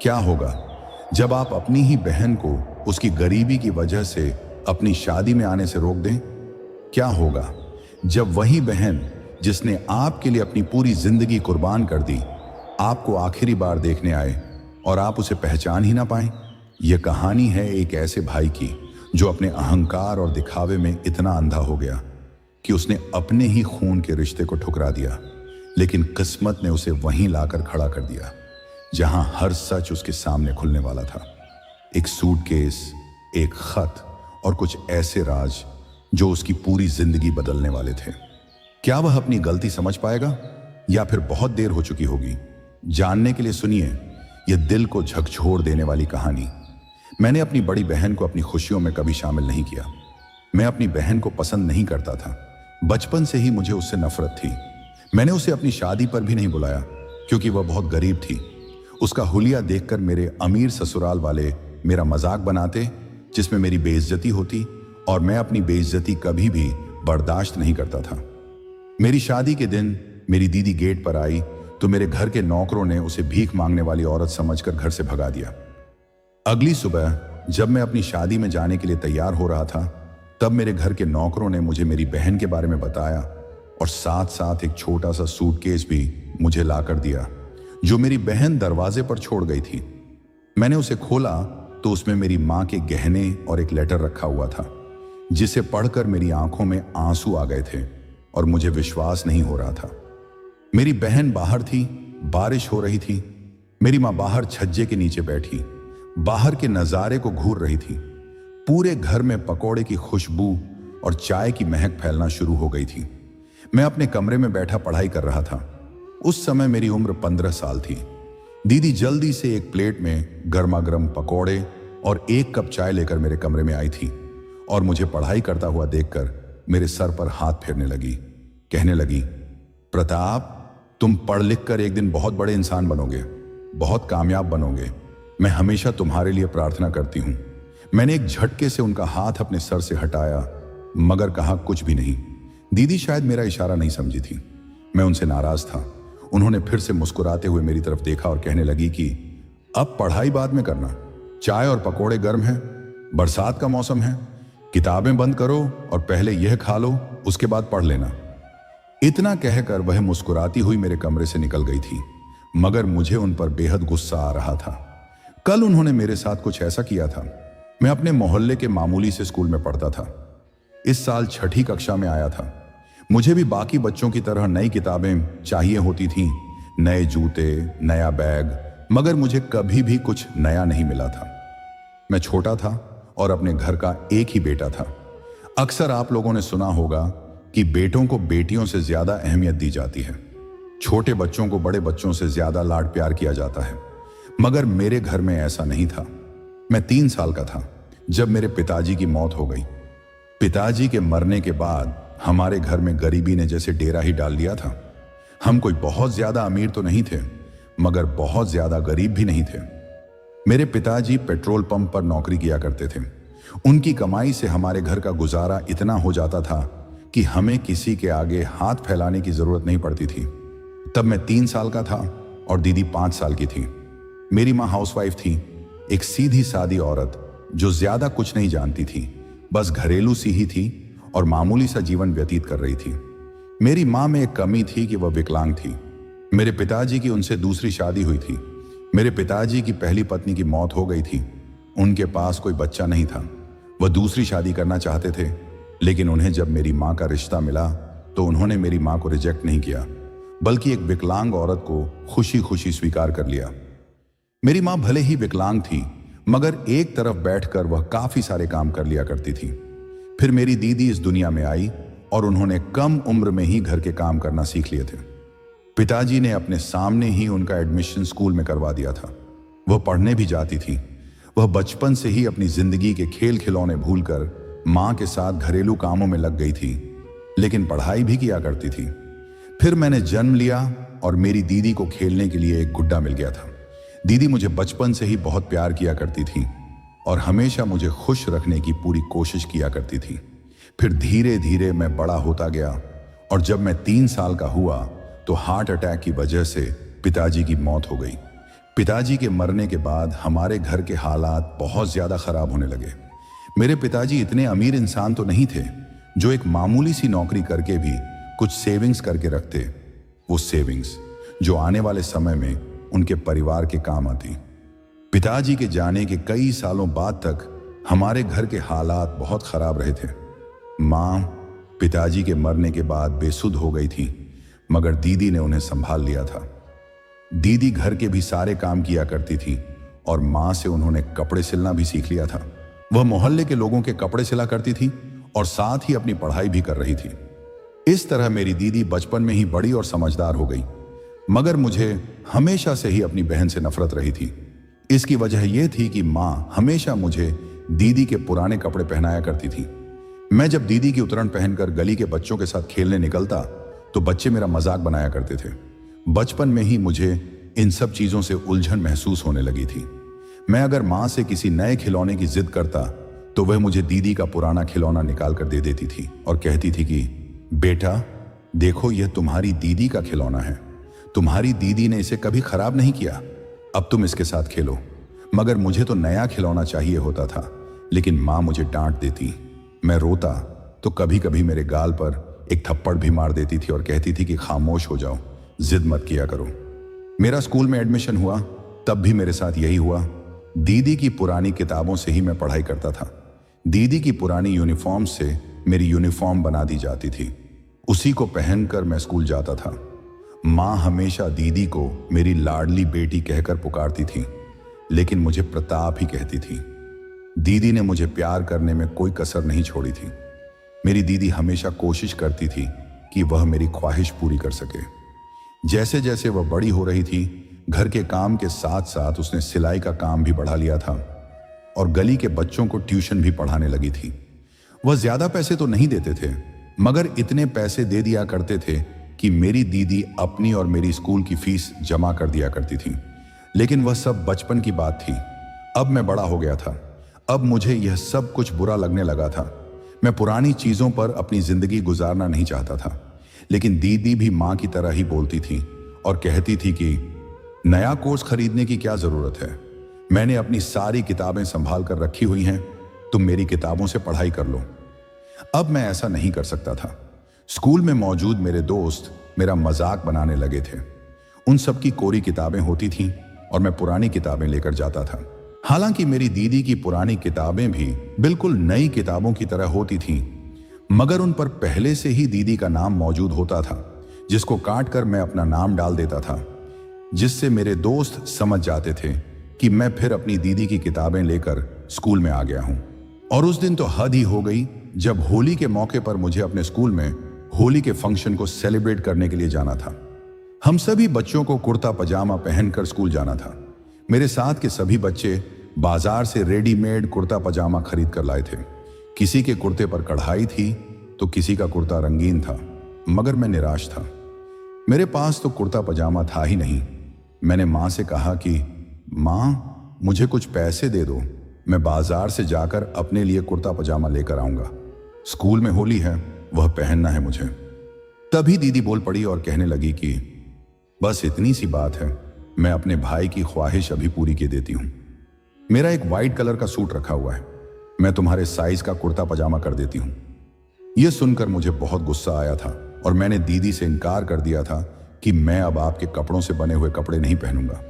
क्या होगा जब आप अपनी ही बहन को उसकी गरीबी की वजह से अपनी शादी में आने से रोक दें? क्या होगा जब वही बहन जिसने आपके लिए अपनी पूरी जिंदगी कुर्बान कर दी आपको आखिरी बार देखने आए और आप उसे पहचान ही ना पाएं? यह कहानी है एक ऐसे भाई की जो अपने अहंकार और दिखावे में इतना अंधा हो गया कि उसने अपने ही खून के रिश्ते को ठुकरा दिया, लेकिन किस्मत ने उसे वहीं लाकर खड़ा कर दिया जहां हर सच उसके सामने खुलने वाला था। एक सूटकेस, एक खत और कुछ ऐसे राज जो उसकी पूरी जिंदगी बदलने वाले थे। क्या वह अपनी गलती समझ पाएगा या फिर बहुत देर हो चुकी होगी? जानने के लिए सुनिए यह दिल को झकझोर देने वाली कहानी। मैंने अपनी बड़ी बहन को अपनी खुशियों में कभी शामिल नहीं किया। मैं अपनी बहन को पसंद नहीं करता था। बचपन से ही मुझे उससे नफरत थी। मैंने उसे अपनी शादी पर भी नहीं बुलाया क्योंकि वह बहुत गरीब थी। उसका हुलिया देखकर मेरे अमीर ससुराल वाले मेरा मजाक बनाते, जिसमें मेरी बेइज्जती होती, और मैं अपनी बेइज्जती कभी भी बर्दाश्त नहीं करता था। मेरी शादी के दिन मेरी दीदी गेट पर आई तो मेरे घर के नौकरों ने उसे भीख मांगने वाली औरत समझकर घर से भगा दिया। अगली सुबह जब मैं अपनी शादी में जाने के लिए तैयार हो रहा था, तब मेरे घर के नौकरों ने मुझे मेरी बहन के बारे में बताया और साथ साथ एक छोटा सा सूटकेस भी मुझे लाकर दिया जो मेरी बहन दरवाजे पर छोड़ गई थी। मैंने उसे खोला तो उसमें मेरी माँ के गहने और एक लेटर रखा हुआ था, जिसे पढ़कर मेरी आंखों में आंसू आ गए थे और मुझे विश्वास नहीं हो रहा था। मेरी बहन बाहर थी, बारिश हो रही थी। मेरी माँ बाहर छज्जे के नीचे बैठी बाहर के नजारे को घूर रही थी। पूरे घर में पकौड़े की खुशबू और चाय की महक फैलना शुरू हो गई थी। मैं अपने कमरे में बैठा पढ़ाई कर रहा था। उस समय मेरी उम्र 15 साल थी। दीदी जल्दी से एक प्लेट में गर्मा गर्म पकौड़े और एक कप चाय लेकर मेरे कमरे में आई थी और मुझे पढ़ाई करता हुआ देखकर मेरे सर पर हाथ फेरने लगी। कहने लगी, प्रताप, तुम पढ़ लिख कर एक दिन बहुत बड़े इंसान बनोगे, बहुत कामयाब बनोगे। मैं हमेशा तुम्हारे लिए प्रार्थना करती हूं। मैंने एक झटके से उनका हाथ अपने सर से हटाया मगर कहा कुछ भी नहीं। दीदी शायद मेरा इशारा नहीं समझी थी। मैं उनसे नाराज था। उन्होंने फिर से मुस्कुराते हुए मेरी तरफ देखा और कहने लगी कि अब पढ़ाई बाद में करना, चाय और पकौड़े गर्म हैं, बरसात का मौसम है, किताबें बंद करो और पहले यह खा लो, उसके बाद पढ़ लेना। इतना कहकर वह मुस्कुराती हुई मेरे कमरे से निकल गई थी, मगर मुझे उन पर बेहद गुस्सा आ रहा था। कल उन्होंने मेरे साथ कुछ ऐसा किया था। मैं अपने मोहल्ले के मामूली से स्कूल में पढ़ता था। इस साल 6ठी कक्षा में आया था। मुझे भी बाकी बच्चों की तरह नई किताबें चाहिए होती थीं, नए जूते, नया बैग, मगर मुझे कभी भी कुछ नया नहीं मिला था। मैं छोटा था और अपने घर का एक ही बेटा था। अक्सर आप लोगों ने सुना होगा कि बेटों को बेटियों से ज्यादा अहमियत दी जाती है। छोटे बच्चों को बड़े बच्चों से ज्यादा लाड प्यार किया जाता है, मगर मेरे घर में ऐसा नहीं था। मैं 3 साल का था जब मेरे पिताजी की मौत हो गई। पिताजी के मरने के बाद हमारे घर में गरीबी ने जैसे डेरा ही डाल दिया था। हम कोई बहुत ज्यादा अमीर तो नहीं थे, मगर बहुत ज्यादा गरीब भी नहीं थे। मेरे पिताजी पेट्रोल पंप पर नौकरी किया करते थे। उनकी कमाई से हमारे घर का गुजारा इतना हो जाता था कि हमें किसी के आगे हाथ फैलाने की जरूरत नहीं पड़ती थी। तब मैं 3 साल का था और दीदी 5 साल की थी। मेरी माँ हाउसवाइफ थी, एक सीधी सादी औरत जो ज्यादा कुछ नहीं जानती थी, बस घरेलू सी ही थी और मामूली सा जीवन व्यतीत कर रही थी। मेरी माँ में एक कमी थी कि वह विकलांग थी। मेरे पिताजी की उनसे दूसरी शादी हुई थी। मेरे पिताजी की पहली पत्नी की मौत हो गई थी। उनके पास कोई बच्चा नहीं था। वह दूसरी शादी करना चाहते थे, लेकिन उन्हें जब मेरी माँ का रिश्ता मिला तो उन्होंने मेरी माँ को रिजेक्ट नहीं किया, बल्कि एक विकलांग औरत को खुशी खुशी स्वीकार कर लिया। मेरी माँ भले ही विकलांग थी, मगर एक तरफ बैठकर वह काफी सारे काम कर लिया करती थी। फिर मेरी दीदी इस दुनिया में आई और उन्होंने कम उम्र में ही घर के काम करना सीख लिए थे। पिताजी ने अपने सामने ही उनका एडमिशन स्कूल में करवा दिया था। वह पढ़ने भी जाती थी। वह बचपन से ही अपनी जिंदगी के खेल खिलौने भूलकर माँ के साथ घरेलू कामों में लग गई थी, लेकिन पढ़ाई भी किया करती थी। फिर मैंने जन्म लिया और मेरी दीदी को खेलने के लिए एक गुड्डा मिल गया था। दीदी मुझे बचपन से ही बहुत प्यार किया करती थी और हमेशा मुझे खुश रखने की पूरी कोशिश किया करती थी। फिर धीरे धीरे मैं बड़ा होता गया और जब मैं 3 साल का हुआ तो हार्ट अटैक की वजह से पिताजी की मौत हो गई। पिताजी के मरने के बाद हमारे घर के हालात बहुत ज्यादा खराब होने लगे। मेरे पिताजी इतने अमीर इंसान तो नहीं थे जो एक मामूली सी नौकरी करके भी कुछ सेविंग्स करके रखते, वो सेविंग्स जो आने वाले समय में उनके परिवार के काम आती। पिताजी के जाने के कई सालों बाद तक हमारे घर के हालात बहुत खराब रहे थे। माँ पिताजी के मरने के बाद बेसुध हो गई थी, मगर दीदी ने उन्हें संभाल लिया था। दीदी घर के भी सारे काम किया करती थी और माँ से उन्होंने कपड़े सिलना भी सीख लिया था। वह मोहल्ले के लोगों के कपड़े सिला करती थी और साथ ही अपनी पढ़ाई भी कर रही थी। इस तरह मेरी दीदी बचपन में ही बड़ी और समझदार हो गई, मगर मुझे हमेशा से ही अपनी बहन से नफरत रही थी। इसकी वजह यह थी कि माँ हमेशा मुझे दीदी के पुराने कपड़े पहनाया करती थी। मैं जब दीदी की उतरण पहनकर गली के बच्चों के साथ खेलने निकलता तो बच्चे मेरा मजाक बनाया करते थे। बचपन में ही मुझे इन सब चीजों से उलझन महसूस होने लगी थी। मैं अगर माँ से किसी नए खिलौने की जिद करता तो वह मुझे दीदी का पुराना खिलौना निकाल कर दे देती थी और कहती थी कि बेटा देखो, यह तुम्हारी दीदी का खिलौना है, तुम्हारी दीदी ने इसे कभी खराब नहीं किया, अब तुम इसके साथ खेलो। मगर मुझे तो नया खिलौना चाहिए होता था, लेकिन माँ मुझे डांट देती। मैं रोता तो कभी कभी मेरे गाल पर एक थप्पड़ भी मार देती थी और कहती थी कि खामोश हो जाओ, जिद मत किया करो। मेरा स्कूल में एडमिशन हुआ तब भी मेरे साथ यही हुआ। दीदी की पुरानी किताबों से ही मैं पढ़ाई करता था। दीदी की पुरानी यूनिफॉर्म से मेरी यूनिफॉर्म बना दी जाती थी, उसी को पहनकर मैं स्कूल जाता था। माँ हमेशा दीदी को मेरी लाडली बेटी कहकर पुकारती थी, लेकिन मुझे प्रताप ही कहती थी। दीदी ने मुझे प्यार करने में कोई कसर नहीं छोड़ी थी। मेरी दीदी हमेशा कोशिश करती थी कि वह मेरी ख्वाहिश पूरी कर सके। जैसे जैसे वह बड़ी हो रही थी, घर के काम के साथ साथ उसने सिलाई का काम भी बढ़ा लिया था और गली के बच्चों को ट्यूशन भी पढ़ाने लगी थी। वह ज्यादा पैसे तो नहीं देते थे, मगर इतने पैसे दे दिया करते थे कि मेरी दीदी अपनी और मेरी स्कूल की फीस जमा कर दिया करती थी। लेकिन वह सब बचपन की बात थी। अब मैं बड़ा हो गया था। अब मुझे यह सब कुछ बुरा लगने लगा था। मैं पुरानी चीजों पर अपनी जिंदगी गुजारना नहीं चाहता था, लेकिन दीदी भी माँ की तरह ही बोलती थी और कहती थी कि नया कोर्स खरीदने की क्या जरूरत है, मैंने अपनी सारी किताबें संभाल कर रखी हुई हैं, तुम मेरी किताबों से पढ़ाई कर लो। अब मैं ऐसा नहीं कर सकता था। स्कूल में मौजूद मेरे दोस्त मेरा मजाक बनाने लगे थे। उन सब की कोरी किताबें होती थीं और मैं पुरानी किताबें लेकर जाता था। हालांकि मेरी दीदी की पुरानी किताबें भी बिल्कुल नई किताबों की तरह होती थीं, मगर उन पर पहले से ही दीदी का नाम मौजूद होता था, जिसको काट कर मैं अपना नाम डाल देता था, जिससे मेरे दोस्त समझ जाते थे कि मैं फिर अपनी दीदी की किताबें लेकर स्कूल में आ गया हूं। और उस दिन तो हद ही हो गई जब होली के मौके पर मुझे अपने स्कूल में होली के फंक्शन को सेलिब्रेट करने के लिए जाना था। हम सभी बच्चों को कुर्ता पजामा पहनकर स्कूल जाना था। मेरे साथ के सभी बच्चे बाजार से रेडीमेड कुर्ता पजामा खरीद कर लाए थे। किसी के कुर्ते पर कढ़ाई थी तो किसी का कुर्ता रंगीन था, मगर मैं निराश था। मेरे पास तो कुर्ता पजामा था ही नहीं। मैंने माँ से कहा कि माँ, मुझे कुछ पैसे दे दो, मैं बाजार से जाकर अपने लिए कुर्ता पजामा लेकर आऊंगा। स्कूल में होली है, वह पहनना है मुझे। तभी दीदी बोल पड़ी और कहने लगी कि बस इतनी सी बात है, मैं अपने भाई की ख्वाहिश अभी पूरी की देती हूँ। मेरा एक वाइट कलर का सूट रखा हुआ है, मैं तुम्हारे साइज का कुर्ता पजामा कर देती हूँ। यह सुनकर मुझे बहुत गुस्सा आया था और मैंने दीदी से इनकार कर दिया था कि मैं अब आपके कपड़ों से बने हुए कपड़े नहीं पहनूंगा,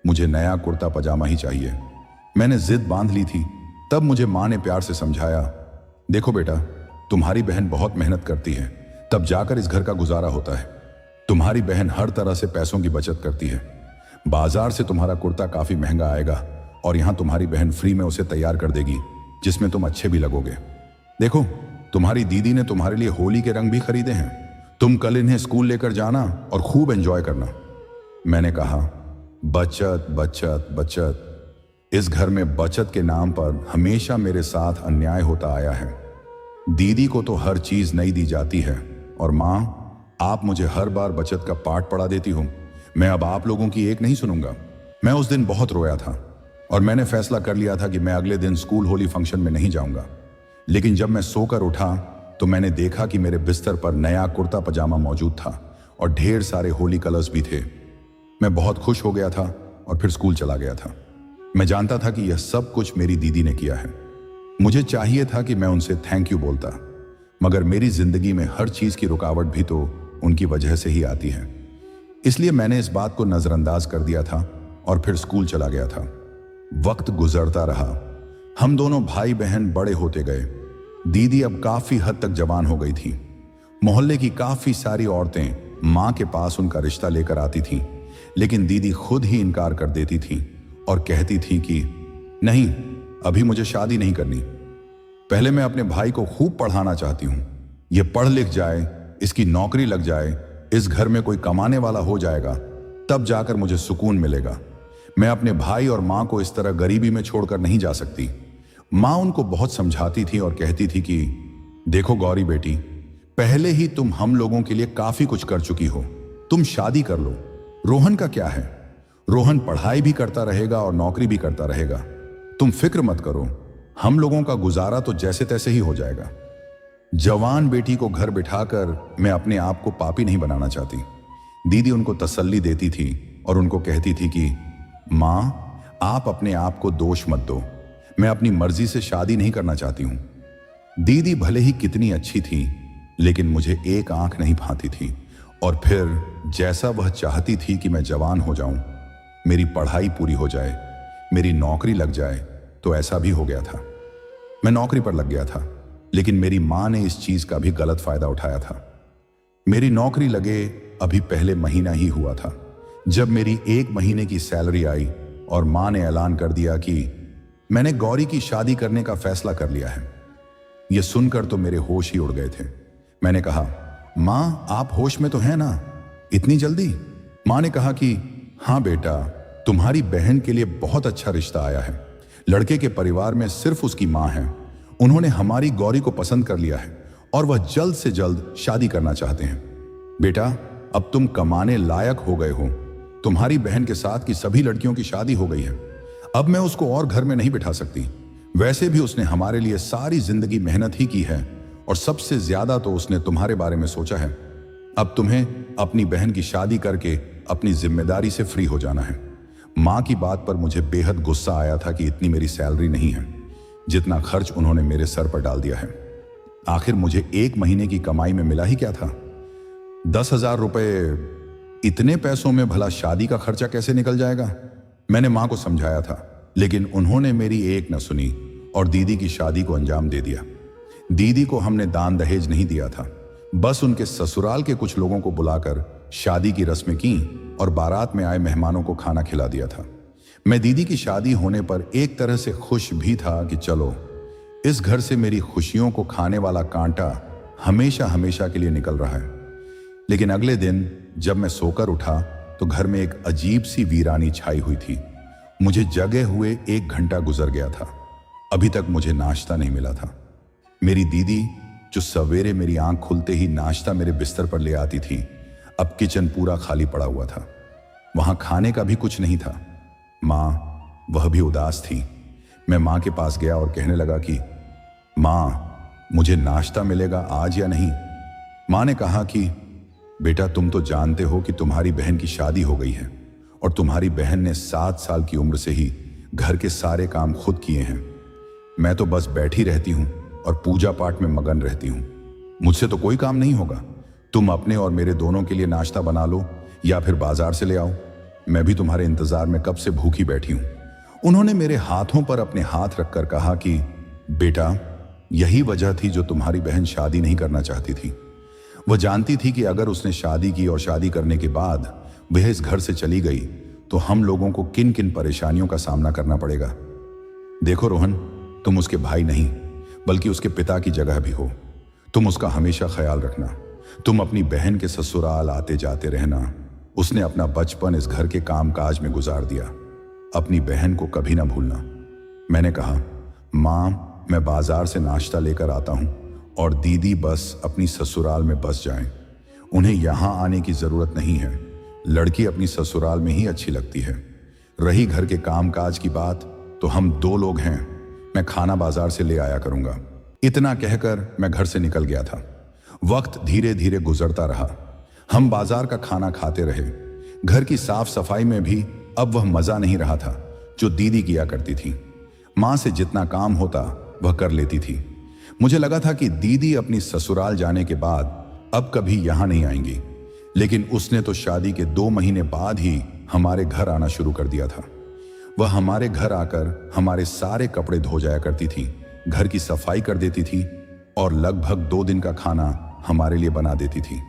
मुझे नया कुर्ता पजामा ही चाहिए। मैंने जिद बांध ली थी। तब मुझे माँ ने प्यार से समझाया, देखो बेटा, तुम्हारी बहन बहुत मेहनत करती है, तब जाकर इस घर का गुजारा होता है। तुम्हारी बहन हर तरह से पैसों की बचत करती है। बाजार से तुम्हारा कुर्ता काफी महंगा आएगा और यहाँ तुम्हारी बहन फ्री में उसे तैयार कर देगी, जिसमें तुम अच्छे भी लगोगे। देखो, तुम्हारी दीदी ने तुम्हारे लिए होली के रंग भी खरीदे हैं, तुम कल इन्हें स्कूल लेकर जाना और खूब एंजॉय करना। मैंने कहा, बचत बचत बचत। इस घर में बचत के नाम पर हमेशा मेरे साथ अन्याय होता आया है। दीदी को तो हर चीज नई दी जाती है और माँ, आप मुझे हर बार बचत का पाठ पढ़ा देती हो। मैं अब आप लोगों की एक नहीं सुनूंगा। मैं उस दिन बहुत रोया था और मैंने फैसला कर लिया था कि मैं अगले दिन स्कूल होली फंक्शन में नहीं जाऊंगा। लेकिन जब मैं सोकर उठा तो मैंने देखा कि मेरे बिस्तर पर नया कुर्ता पजामा मौजूद था और ढेर सारे होली कलर्स भी थे। मैं बहुत खुश हो गया था और फिर स्कूल चला गया था। मैं जानता था कि यह सब कुछ मेरी दीदी ने किया है। मुझे चाहिए था कि मैं उनसे थैंक यू बोलता, मगर मेरी जिंदगी में हर चीज की रुकावट भी तो उनकी वजह से ही आती है। इसलिए मैंने इस बात को नजरअंदाज कर दिया था और फिर स्कूल चला गया था। वक्त गुजरता रहा, हम दोनों भाई बहन बड़े होते गए। दीदी अब काफी हद तक जवान हो गई थी। मोहल्ले की काफी सारी औरतें माँ के पास उनका रिश्ता लेकर आती थीं, लेकिन दीदी खुद ही इनकार कर देती थी और कहती थी कि नहीं, अभी मुझे शादी नहीं करनी। पहले मैं अपने भाई को खूब पढ़ाना चाहती हूँ। ये पढ़ लिख जाए, इसकी नौकरी लग जाए, इस घर में कोई कमाने वाला हो जाएगा, तब जाकर मुझे सुकून मिलेगा। मैं अपने भाई और माँ को इस तरह गरीबी में छोड़कर नहीं जा सकती। माँ उनको बहुत समझाती थी और कहती थी कि देखो गौरी बेटी, पहले ही तुम हम लोगों के लिए काफी कुछ कर चुकी हो, तुम शादी कर लो। रोहन का क्या है, रोहन पढ़ाई भी करता रहेगा और नौकरी भी करता रहेगा। तुम फिक्र मत करो, हम लोगों का गुजारा तो जैसे तैसे ही हो जाएगा। जवान बेटी को घर बिठाकर मैं अपने आप को पापी नहीं बनाना चाहती। दीदी उनको तसल्ली देती थी और उनको कहती थी कि माँ, आप अपने आप को दोष मत दो, मैं अपनी मर्जी से शादी नहीं करना चाहती हूँ। दीदी भले ही कितनी अच्छी थी, लेकिन मुझे एक आंख नहीं भाती थी। और फिर जैसा वह चाहती थी कि मैं जवान हो जाऊं, मेरी पढ़ाई पूरी हो जाए, मेरी नौकरी लग जाए, तो ऐसा भी हो गया था। मैं नौकरी पर लग गया था, लेकिन मेरी माँ ने इस चीज का भी गलत फायदा उठाया था। मेरी नौकरी लगे अभी पहले महीना ही हुआ था जब मेरी 1 महीने की सैलरी आई और माँ ने ऐलान कर दिया कि मैंने गौरी की शादी करने का फैसला कर लिया है। यह सुनकर तो मेरे होश ही उड़ गए थे। मैंने कहा, माँ आप होश में तो हैं ना, इतनी जल्दी? माँ ने कहा कि हाँ बेटा, तुम्हारी बहन के लिए बहुत अच्छा रिश्ता आया है। लड़के के परिवार में सिर्फ उसकी माँ है, उन्होंने हमारी गौरी को पसंद कर लिया है और वह जल्द से जल्द शादी करना चाहते हैं। बेटा, अब तुम कमाने लायक हो गए हो। तुम्हारी बहन के साथ की सभी लड़कियों की शादी हो गई है, अब मैं उसको और घर में नहीं बिठा सकती। वैसे भी उसने हमारे लिए सारी जिंदगी मेहनत ही की है और सबसे ज्यादा तो उसने तुम्हारे बारे में सोचा है। अब तुम्हें अपनी बहन की शादी करके अपनी जिम्मेदारी से फ्री हो जाना है। माँ की बात पर मुझे बेहद गुस्सा आया था कि इतनी मेरी सैलरी नहीं है जितना खर्च उन्होंने मेरे सर पर डाल दिया है। आखिर मुझे 1 महीने की कमाई में मिला ही क्या था? 10,000 रुपए। इतने पैसों में भला शादी का खर्चा कैसे निकल जाएगा? मैंने माँ को समझाया था, लेकिन उन्होंने मेरी एक न सुनी और दीदी की शादी को अंजाम दे दिया। दीदी को हमने दान दहेज नहीं दिया था, बस उनके ससुराल के कुछ लोगों को बुलाकर शादी की रस्में की और बारात में आए मेहमानों को खाना खिला दिया था। मैं दीदी की शादी होने पर एक तरह से खुश भी था कि चलो, इस घर से मेरी खुशियों को खाने वाला कांटा हमेशा हमेशा के लिए निकल रहा है। लेकिन अगले दिन जब मैं सोकर उठा तो घर में एक अजीब सी वीरानी छाई हुई थी। मुझे जगे हुए 1 घंटा गुजर गया था, अभी तक मुझे नाश्ता नहीं मिला था। मेरी दीदी जो सवेरे मेरी आंख खुलते ही नाश्ता मेरे बिस्तर पर ले आती थी, अब किचन पूरा खाली पड़ा हुआ था, वहां खाने का भी कुछ नहीं था। माँ, वह भी उदास थी। मैं माँ के पास गया और कहने लगा कि माँ, मुझे नाश्ता मिलेगा आज या नहीं? माँ ने कहा कि बेटा, तुम तो जानते हो कि तुम्हारी बहन की शादी हो गई है और तुम्हारी बहन ने 7 साल की उम्र से ही घर के सारे काम खुद किए हैं। मैं तो बस बैठी रहती हूँ और पूजा पाठ में मगन रहती हूँ, मुझसे तो कोई काम नहीं होगा। तुम अपने और मेरे दोनों के लिए नाश्ता बना लो या फिर बाजार से ले आओ, मैं भी तुम्हारे इंतजार में कब से भूखी बैठी हूं। उन्होंने मेरे हाथों पर अपने हाथ रखकर कहा कि बेटा, यही वजह थी जो तुम्हारी बहन शादी नहीं करना चाहती थी। वह जानती थी कि अगर उसने शादी की और शादी करने के बाद वह इस घर से चली गई तो हम लोगों को किन किन परेशानियों का सामना करना पड़ेगा। देखो रोहन, तुम उसके भाई नहीं बल्कि उसके पिता की जगह भी हो। तुम उसका हमेशा ख्याल रखना। तुम अपनी बहन के ससुराल आते जाते रहना। उसने अपना बचपन इस घर के कामकाज में गुजार दिया, अपनी बहन को कभी ना भूलना। मैंने कहा, माँ, मैं बाजार से नाश्ता लेकर आता हूँ और दीदी बस अपनी ससुराल में बस जाएं। उन्हें यहाँ आने की जरूरत नहीं है, लड़की अपनी ससुराल में ही अच्छी लगती है। रही घर के कामकाज की बात, तो हम 2 लोग हैं, मैं खाना बाजार से ले आया करूंगा। इतना कहकर मैं घर से निकल गया था। वक्त धीरे धीरे गुजरता रहा, हम बाजार का खाना खाते रहे। घर की साफ सफाई में भी अब वह मजा नहीं रहा था जो दीदी किया करती थी। माँ से जितना काम होता वह कर लेती थी। मुझे लगा था कि दीदी अपनी ससुराल जाने के बाद अब कभी यहां नहीं आएंगी, लेकिन उसने तो शादी के 2 महीने बाद ही हमारे घर आना शुरू कर दिया था। वह हमारे घर आकर हमारे सारे कपड़े धो जाया करती थी, घर की सफाई कर देती थी और लगभग 2 दिन का खाना हमारे लिए बना देती थी।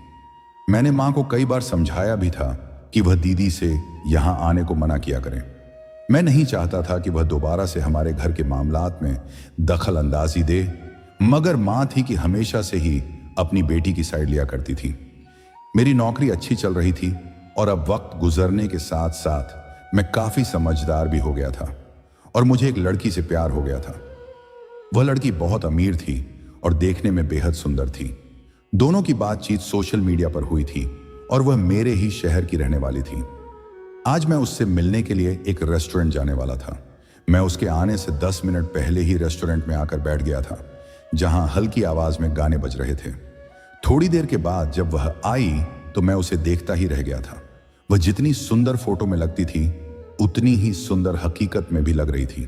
मैंने माँ को कई बार समझाया भी था कि वह दीदी से यहां आने को मना किया करें। मैं नहीं चाहता था कि वह दोबारा से हमारे घर के मामलात में दखल अंदाजी दे, मगर माँ थी कि हमेशा से ही अपनी बेटी की साइड लिया करती थी। मेरी नौकरी अच्छी चल रही थी और अब वक्त गुजरने के साथ साथ मैं काफी समझदार भी हो गया था और मुझे एक लड़की से प्यार हो गया था। वह लड़की बहुत अमीर थी और देखने में बेहद सुंदर थी। दोनों की बातचीत सोशल मीडिया पर हुई थी और वह मेरे ही शहर की रहने वाली थी। आज मैं उससे मिलने के लिए एक रेस्टोरेंट जाने वाला था। मैं उसके आने से 10 मिनट पहले ही रेस्टोरेंट में आकर बैठ गया था, जहां हल्की आवाज में गाने बज रहे थे। थोड़ी देर के बाद जब वह आई तो मैं उसे देखता ही रह गया था। वह जितनी सुंदर फोटो में लगती थी उतनी ही सुंदर हकीकत में भी लग रही थी।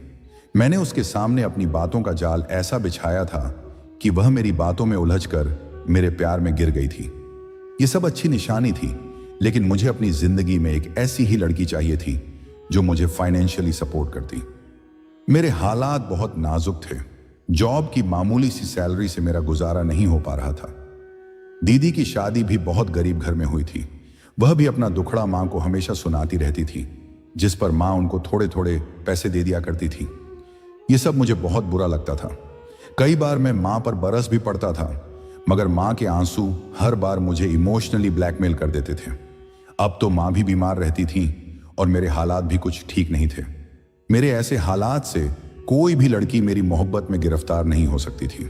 मैंने उसके सामने अपनी बातों का जाल ऐसा बिछाया था कि वह मेरी बातों में उलझकर मेरे प्यार में गिर गई थी। यह सब अच्छी निशानी थी, लेकिन मुझे अपनी जिंदगी में एक ऐसी ही लड़की चाहिए थी जो मुझे फाइनेंशियली सपोर्ट करती। मेरे हालात बहुत नाजुक थे। जॉब की मामूली सी सैलरी से मेरा गुजारा नहीं हो पा रहा था। दीदी की शादी भी बहुत गरीब घर में हुई थी। वह भी अपना दुखड़ा मां को हमेशा सुनाती रहती थी, जिस पर मां उनको थोड़े थोड़े पैसे दे दिया करती थी। यह सब मुझे बहुत बुरा लगता था। कई बार मैं मां पर बरस भी पड़ता था, मगर मां के आंसू हर बार मुझे इमोशनली ब्लैकमेल कर देते थे। अब तो मां भी बीमार रहती थी और मेरे हालात भी कुछ ठीक नहीं थे। मेरे ऐसे हालात से कोई भी लड़की मेरी मोहब्बत में गिरफ्तार नहीं हो सकती थी।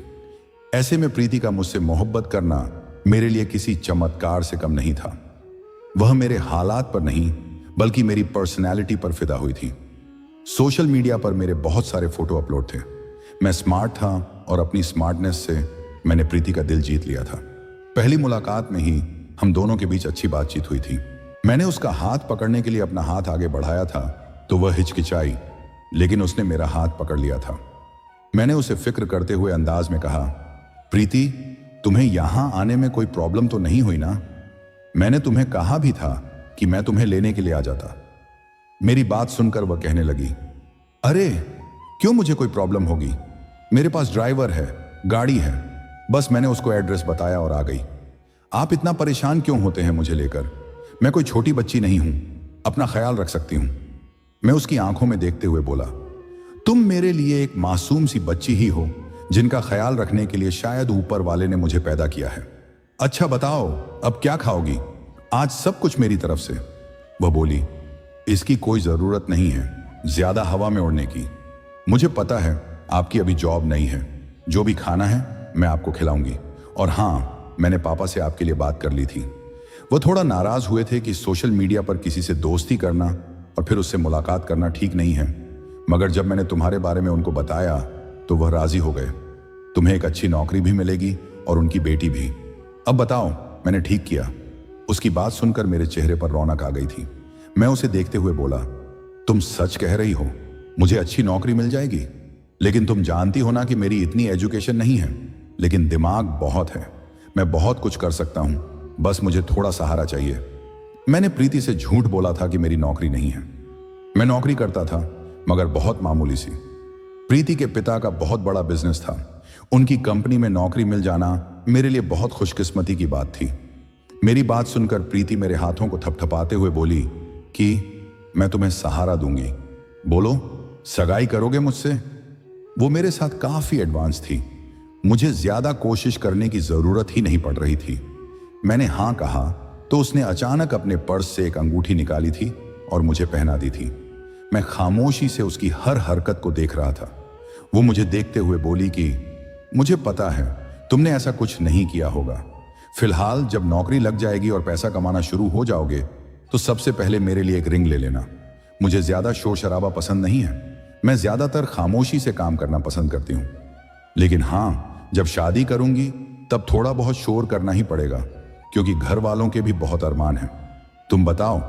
ऐसे में प्रीति का मुझसे मोहब्बत करना मेरे लिए किसी चमत्कार से कम नहीं था। वह मेरे हालात पर नहीं बल्कि मेरी पर्सनैलिटी पर फिदा हुई थी। सोशल मीडिया पर मेरे बहुत सारे फोटो अपलोड थे। मैं स्मार्ट था और अपनी स्मार्टनेस से मैंने प्रीति का दिल जीत लिया था। पहली मुलाकात में ही हम दोनों के बीच अच्छी बातचीत हुई थी। मैंने उसका हाथ पकड़ने के लिए अपना हाथ आगे बढ़ाया था तो वह हिचकिचाई, लेकिन उसने मेरा हाथ पकड़ लिया था। मैंने उसे फिक्र करते हुए अंदाज में कहा, प्रीति, तुम्हें यहां आने में कोई प्रॉब्लम तो नहीं हुई ना? मैंने तुम्हें कहा भी था कि मैं तुम्हें लेने के लिए आ जाता। मेरी बात सुनकर वह कहने लगी, अरे क्यों मुझे कोई प्रॉब्लम होगी? मेरे पास ड्राइवर है, गाड़ी है, बस मैंने उसको एड्रेस बताया और आ गई। आप इतना परेशान क्यों होते हैं मुझे लेकर? मैं कोई छोटी बच्ची नहीं हूं, अपना ख्याल रख सकती हूं। मैं उसकी आंखों में देखते हुए बोला, तुम मेरे लिए एक मासूम सी बच्ची ही हो जिनका ख्याल रखने के लिए शायद ऊपर वाले ने मुझे पैदा किया है। अच्छा बताओ, अब क्या खाओगी? आज सब कुछ मेरी तरफ से। वह बोली, इसकी कोई जरूरत नहीं है ज्यादा हवा में उड़ने की। मुझे पता है आपकी अभी जॉब नहीं है। जो भी खाना है मैं आपको खिलाऊंगी। और हाँ, मैंने पापा से आपके लिए बात कर ली थी। वह थोड़ा नाराज हुए थे कि सोशल मीडिया पर किसी से दोस्ती करना और फिर उससे मुलाकात करना ठीक नहीं है, मगर जब मैंने तुम्हारे बारे में उनको बताया तो वह राजी हो गए। तुम्हें एक अच्छी नौकरी भी मिलेगी और उनकी बेटी भी। अब बताओ, मैंने ठीक किया? उसकी बात सुनकर मेरे चेहरे पर रौनक आ गई थी। मैं उसे देखते हुए बोला, तुम सच कह रही हो? मुझे अच्छी नौकरी मिल जाएगी? लेकिन तुम जानती हो ना कि मेरी इतनी एजुकेशन नहीं है, लेकिन दिमाग बहुत है। मैं बहुत कुछ कर सकता हूं, बस मुझे थोड़ा सहारा चाहिए। मैंने प्रीति से झूठ बोला था कि मेरी नौकरी नहीं है। मैं नौकरी करता था, मगर बहुत मामूली सी। प्रीति के पिता का बहुत बड़ा बिजनेस था। उनकी कंपनी में नौकरी मिल जाना मेरे लिए बहुत खुशकिस्मती की बात थी। मेरी बात सुनकर प्रीति मेरे हाथों को थपथपाते हुए बोली कि मैं तुम्हें सहारा दूंगी। बोलो, सगाई करोगे मुझसे? वो मेरे साथ काफी एडवांस थी। मुझे ज्यादा कोशिश करने की जरूरत ही नहीं पड़ रही थी। मैंने हां कहा तो उसने अचानक अपने पर्स से एक अंगूठी निकाली थी और मुझे पहना दी थी। मैं खामोशी से उसकी हर हरकत को देख रहा था। वो मुझे देखते हुए बोली कि मुझे पता है तुमने ऐसा कुछ नहीं किया होगा। फिलहाल जब नौकरी लग जाएगी और पैसा कमाना शुरू हो जाओगे तो सबसे पहले मेरे लिए एक रिंग ले लेना। मुझे ज्यादा शोर शराबा पसंद नहीं है। मैं ज्यादातर खामोशी से काम करना पसंद करती हूँ। लेकिन हाँ, जब शादी करूंगी तब थोड़ा बहुत शोर करना ही पड़ेगा, क्योंकि घर वालों के भी बहुत अरमान हैं। तुम बताओ,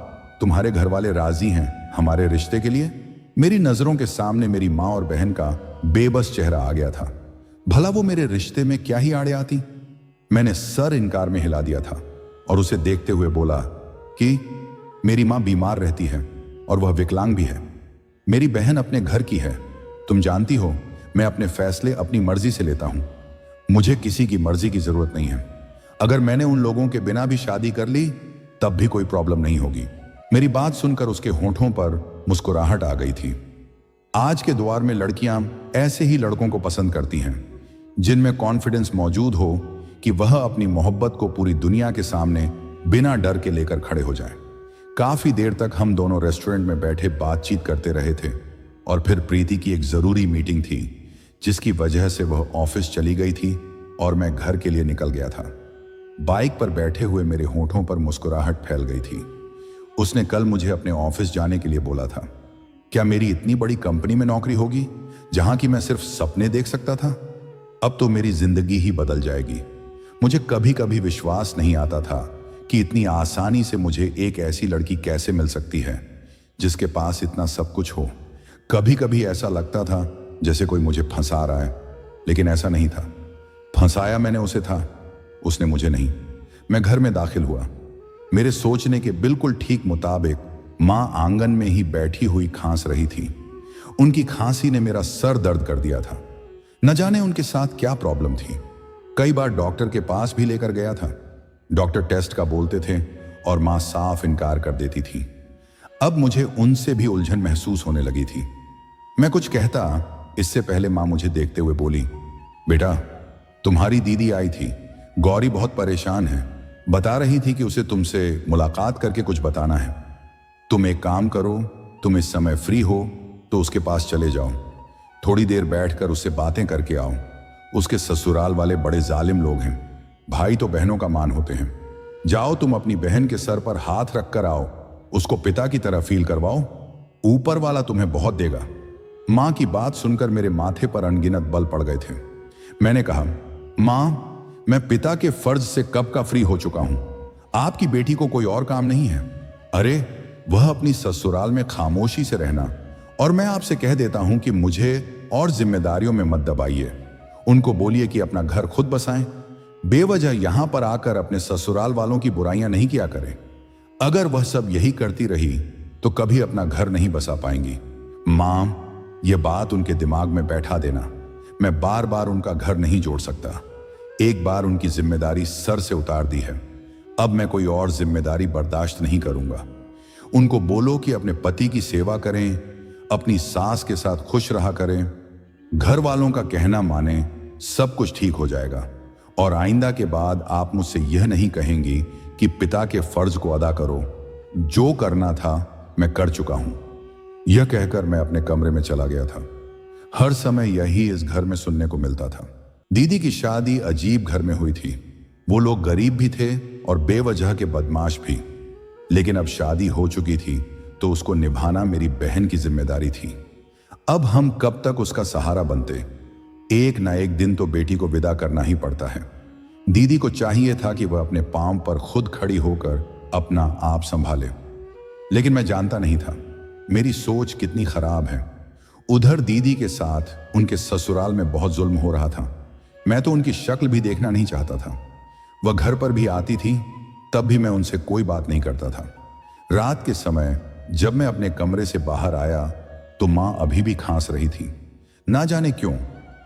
तुम्हारे घर वाले राजी हैं हमारे रिश्ते के लिए? मेरी नजरों के सामने मेरी माँ और बहन का बेबस चेहरा आ गया था। भला वो मेरे रिश्ते में क्या ही आड़े आती? मैंने सर इनकार में हिला दिया था और उसे देखते हुए बोला कि मेरी माँ बीमार रहती है और वह विकलांग भी है। मेरी बहन अपने घर की है। तुम जानती हो मैं अपने फैसले अपनी मर्जी से लेता हूं। मुझे किसी की मर्जी की जरूरत नहीं है। अगर मैंने उन लोगों के बिना भी शादी कर ली तब भी कोई प्रॉब्लम नहीं होगी। मेरी बात सुनकर उसके होठों पर मुस्कुराहट आ गई थी। आज के दौर में लड़कियां ऐसे ही लड़कों को पसंद करती हैं जिनमें कॉन्फिडेंस मौजूद हो कि वह अपनी मोहब्बत को पूरी दुनिया के सामने बिना डर के लेकर खड़े हो जाएं। काफी देर तक हम दोनों रेस्टोरेंट में बैठे बातचीत करते रहे थे और फिर प्रीति की एक जरूरी मीटिंग थी जिसकी वजह से वह ऑफिस चली गई थी और मैं घर के लिए निकल गया था। बाइक पर बैठे हुए मेरे होठों पर मुस्कुराहट फैल गई थी। उसने कल मुझे अपने ऑफिस जाने के लिए बोला था। क्या मेरी इतनी बड़ी कंपनी में नौकरी होगी जहां की मैं सिर्फ सपने देख सकता था? अब तो मेरी जिंदगी ही बदल जाएगी। मुझे कभी कभी विश्वास नहीं आता था कि इतनी आसानी से मुझे एक ऐसी लड़की कैसे मिल सकती है जिसके पास इतना सब कुछ हो। कभी कभी ऐसा लगता था जैसे कोई मुझे फंसा रहा है, लेकिन ऐसा नहीं था। फंसाया मैंने उसे था, उसने मुझे नहीं। मैं घर में दाखिल हुआ। मेरे सोचने के बिल्कुल ठीक मुताबिक मां आंगन में ही बैठी हुई खांस रही थी। उनकी खांसी ने मेरा सर दर्द कर दिया था। न जाने उनके साथ क्या प्रॉब्लम थी। कई बार डॉक्टर के पास भी लेकर गया था। डॉक्टर टेस्ट का बोलते थे और मां साफ इनकार कर देती थी। अब मुझे उनसे भी उलझन महसूस होने लगी थी। मैं कुछ कहता इससे पहले मां मुझे देखते हुए बोली, बेटा तुम्हारी दीदी आई थी, गौरी बहुत परेशान है, बता रही थी कि उसे तुमसे मुलाकात करके कुछ बताना है। तुम एक काम करो, तुम इस समय फ्री हो तो उसके पास चले जाओ, थोड़ी देर बैठकर उससे बातें करके आओ। उसके ससुराल वाले बड़े जालिम लोग हैं, भाई तो बहनों का मान होते हैं। जाओ तुम अपनी बहन के सर पर हाथ रख कर आओ, उसको पिता की तरह फील करवाओ, ऊपर वाला तुम्हें बहुत देगा। मां की बात सुनकर मेरे माथे पर अनगिनत बल पड़ गए थे। मैंने कहा, मां मैं पिता के फर्ज से कब का फ्री हो चुका हूं। आपकी बेटी को कोई और काम नहीं है। अरे वह अपनी ससुराल में खामोशी से रहना, और मैं आपसे कह देता हूं कि मुझे और जिम्मेदारियों में मत दबाइए। उनको बोलिए कि अपना घर खुद बसाएं। बेवजह यहां पर आकर अपने ससुराल वालों की बुराइयां नहीं किया करें। अगर वह सब यही करती रही तो कभी अपना घर नहीं बसा पाएंगी। मां यह बात उनके दिमाग में बैठा देना, मैं बार बार उनका घर नहीं जोड़ सकता। एक बार उनकी जिम्मेदारी सर से उतार दी है, अब मैं कोई और जिम्मेदारी बर्दाश्त नहीं करूंगा। उनको बोलो कि अपने पति की सेवा करें, अपनी सास के साथ खुश रहा करें, घर वालों का कहना माने, सब कुछ ठीक हो जाएगा। और आइंदा के बाद आप मुझसे यह नहीं कहेंगी कि पिता के फर्ज को अदा करो। जो करना था मैं कर चुका हूं। यह कहकर मैं अपने कमरे में चला गया था। हर समय यही इस घर में सुनने को मिलता था। दीदी की शादी अजीब घर में हुई थी। वो लोग गरीब भी थे और बेवजह के बदमाश भी, लेकिन अब शादी हो चुकी थी तो उसको निभाना मेरी बहन की जिम्मेदारी थी। अब हम कब तक उसका सहारा बनते? एक ना एक दिन तो बेटी को विदा करना ही पड़ता है। दीदी को चाहिए था कि वह अपने पांव पर खुद खड़ी होकर अपना आप संभाले, लेकिन मैं जानता नहीं था मेरी सोच कितनी खराब है। उधर दीदी के साथ उनके ससुराल में बहुत जुल्म हो रहा था। मैं तो उनकी शक्ल भी देखना नहीं चाहता था। वह घर पर भी आती थी तब भी मैं उनसे कोई बात नहीं करता था। रात के समय जब मैं अपने कमरे से बाहर आया तो मां अभी भी खांस रही थी। ना जाने क्यों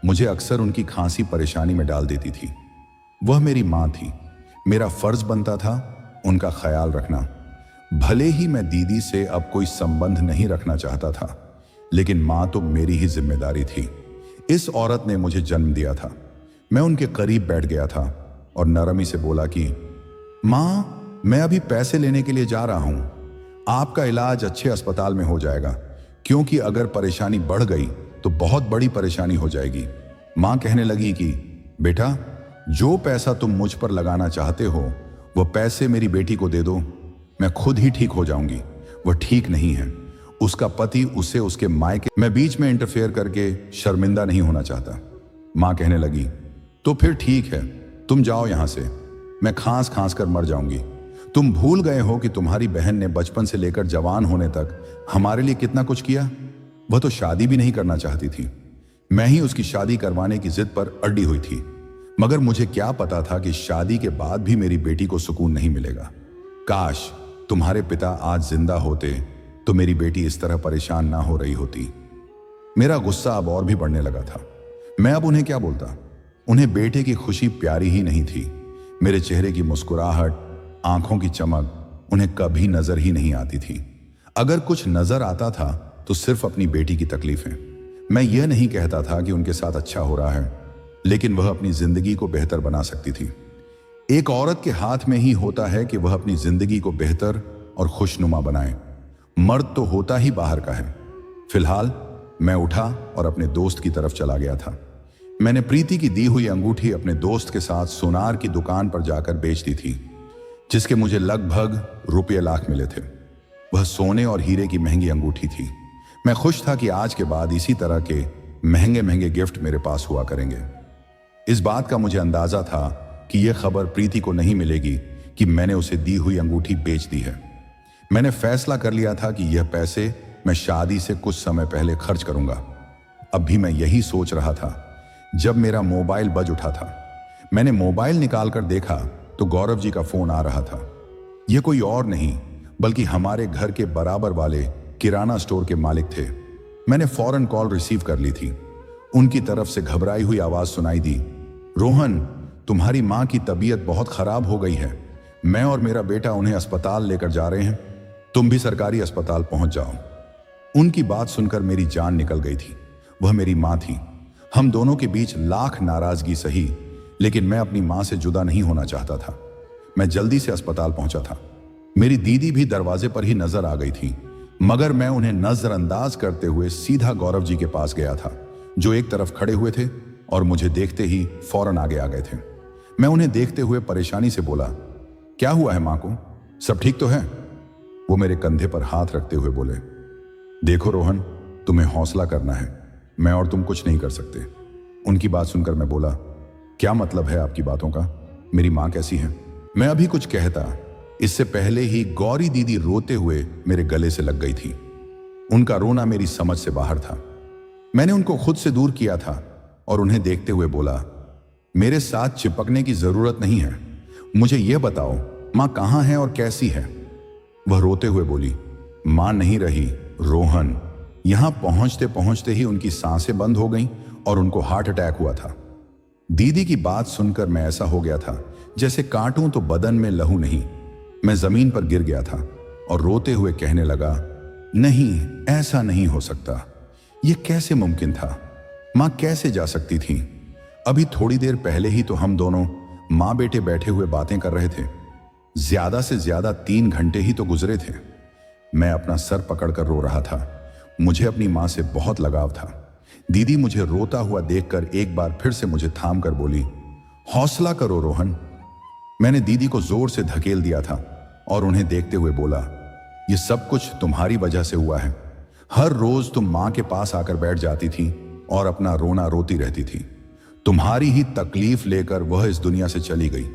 मुझे अक्सर उनकी खांसी परेशानी में डाल देती थी। वह मेरी मां थी, मेरा फर्ज बनता था उनका ख्याल रखना। भले ही मैं दीदी से अब कोई संबंध नहीं रखना चाहता था, लेकिन मां तो मेरी ही जिम्मेदारी थी। इस औरत ने मुझे जन्म दिया था। मैं उनके करीब बैठ गया था और नरमी से बोला कि मां मैं अभी पैसे लेने के लिए जा रहा हूं। आपका इलाज अच्छे अस्पताल में हो जाएगा, क्योंकि अगर परेशानी बढ़ गई तो बहुत बड़ी परेशानी हो जाएगी। मां कहने लगी कि बेटा जो पैसा तुम मुझ पर लगाना चाहते हो वह पैसे मेरी बेटी को दे दो, मैं खुद ही ठीक हो जाऊंगी। वह ठीक नहीं है, उसका पति उसे उसके मायके, मैं बीच में इंटरफेयर करके शर्मिंदा नहीं होना चाहता। मां कहने लगी तो फिर ठीक है, तुम जाओ यहां से, मैं खांस खांस कर मर जाऊंगी। तुम भूल गए हो कि तुम्हारी बहन ने बचपन से लेकर जवान होने तक हमारे लिए कितना कुछ किया। वह तो शादी भी नहीं करना चाहती थी। मैं ही उसकी शादी करवाने की जिद पर अड़ी हुई थी। मगर मुझे क्या पता था कि शादी के बाद भी मेरी बेटी को सुकून नहीं मिलेगा। काश तुम्हारे पिता आज जिंदा होते तो मेरी बेटी इस तरह परेशान ना हो रही होती। मेरा गुस्सा अब और भी बढ़ने लगा था। मैं अब उन्हें क्या बोलता। उन्हें बेटे की खुशी प्यारी ही नहीं थी। मेरे चेहरे की मुस्कुराहट, आंखों की चमक उन्हें कभी नजर ही नहीं आती थी। अगर कुछ नजर आता था तो सिर्फ अपनी बेटी की तकलीफें। मैं यह नहीं कहता था कि उनके साथ अच्छा हो रहा है, लेकिन वह अपनी जिंदगी को बेहतर बना सकती थी। एक औरत के हाथ में ही होता है कि वह अपनी जिंदगी को बेहतर और खुशनुमा बनाए। मर्द तो होता ही बाहर का है। फिलहाल मैं उठा और अपने दोस्त की तरफ चला गया था। मैंने प्रीति की दी हुई अंगूठी अपने दोस्त के साथ सोनार की दुकान पर जाकर बेच दी थी, जिसके मुझे लगभग रुपये लाख मिले थे। वह सोने और हीरे की महंगी अंगूठी थी। मैं खुश था कि आज के बाद इसी तरह के महंगे महंगे गिफ्ट मेरे पास हुआ करेंगे। इस बात का मुझे अंदाजा था कि यह खबर प्रीति को नहीं मिलेगी कि मैंने उसे दी हुई अंगूठी बेच दी है। मैंने फैसला कर लिया था कि यह पैसे मैं शादी से कुछ समय पहले खर्च करूंगा। अब भी मैं यही सोच रहा था जब मेरा मोबाइल बज उठा था। मैंने मोबाइल निकालकर देखा तो गौरव जी का फोन आ रहा था। यह कोई और नहीं बल्कि हमारे घर के बराबर वाले किराना स्टोर के मालिक थे। मैंने फौरन कॉल रिसीव कर ली थी। उनकी तरफ से घबराई हुई आवाज सुनाई दी। रोहन, तुम्हारी मां की तबीयत बहुत खराब हो गई है। मैं और मेरा बेटा उन्हें अस्पताल लेकर जा रहे हैं। तुम भी सरकारी अस्पताल पहुंच जाओ। उनकी बात सुनकर मेरी जान निकल गई थी। वह मेरी मां थी। हम दोनों के बीच लाख नाराजगी सही, लेकिन मैं अपनी मां से जुदा नहीं होना चाहता था। मैं जल्दी से अस्पताल पहुंचा था। मेरी दीदी भी दरवाजे पर ही नजर आ गई थी, मगर मैं उन्हें नजरअंदाज करते हुए सीधा गौरव जी के पास गया था, जो एक तरफ खड़े हुए थे और मुझे देखते ही फौरन आगे आ गए थे। मैं उन्हें देखते हुए परेशानी से बोला, क्या हुआ है मां को? सब ठीक तो है? वो मेरे कंधे पर हाथ रखते हुए बोले, देखो रोहन, तुम्हें हौसला करना है। मैं और तुम कुछ नहीं कर सकते। उनकी बात सुनकर मैं बोला, क्या मतलब है आपकी बातों का? मेरी मां कैसी है? मैं अभी कुछ कहता इससे पहले ही गौरी दीदी रोते हुए मेरे गले से लग गई थी। उनका रोना मेरी समझ से बाहर था। मैंने उनको खुद से दूर किया था और उन्हें देखते हुए बोला, मेरे साथ चिपकने की जरूरत नहीं है। मुझे यह बताओ मां कहां है और कैसी है? वह रोते हुए बोली, मां नहीं रही रोहन। यहां पहुंचते पहुंचते ही उनकी सांसें बंद हो गईं और उनको हार्ट अटैक हुआ था। दीदी की बात सुनकर मैं ऐसा हो गया था जैसे काटूं तो बदन में लहू नहीं। मैं जमीन पर गिर गया था और रोते हुए कहने लगा, नहीं, ऐसा नहीं हो सकता। यह कैसे मुमकिन था? मां कैसे जा सकती थी? अभी थोड़ी देर पहले ही तो हम दोनों मां बेटे बैठे हुए बातें कर रहे थे। ज्यादा से ज्यादा 3 घंटे ही तो गुजरे थे। मैं अपना सर पकड़कर रो रहा था। मुझे अपनी मां से बहुत लगाव था। दीदी मुझे रोता हुआ देखकर एक बार फिर से मुझे थाम कर बोली, हौसला करो रोहन। मैंने दीदी को जोर से धकेल दिया था और उन्हें देखते हुए बोला, यह सब कुछ तुम्हारी वजह से हुआ है। हर रोज तुम मां के पास आकर बैठ जाती थी और अपना रोना रोती रहती थी। तुम्हारी ही तकलीफ लेकर वह इस दुनिया से चली गई।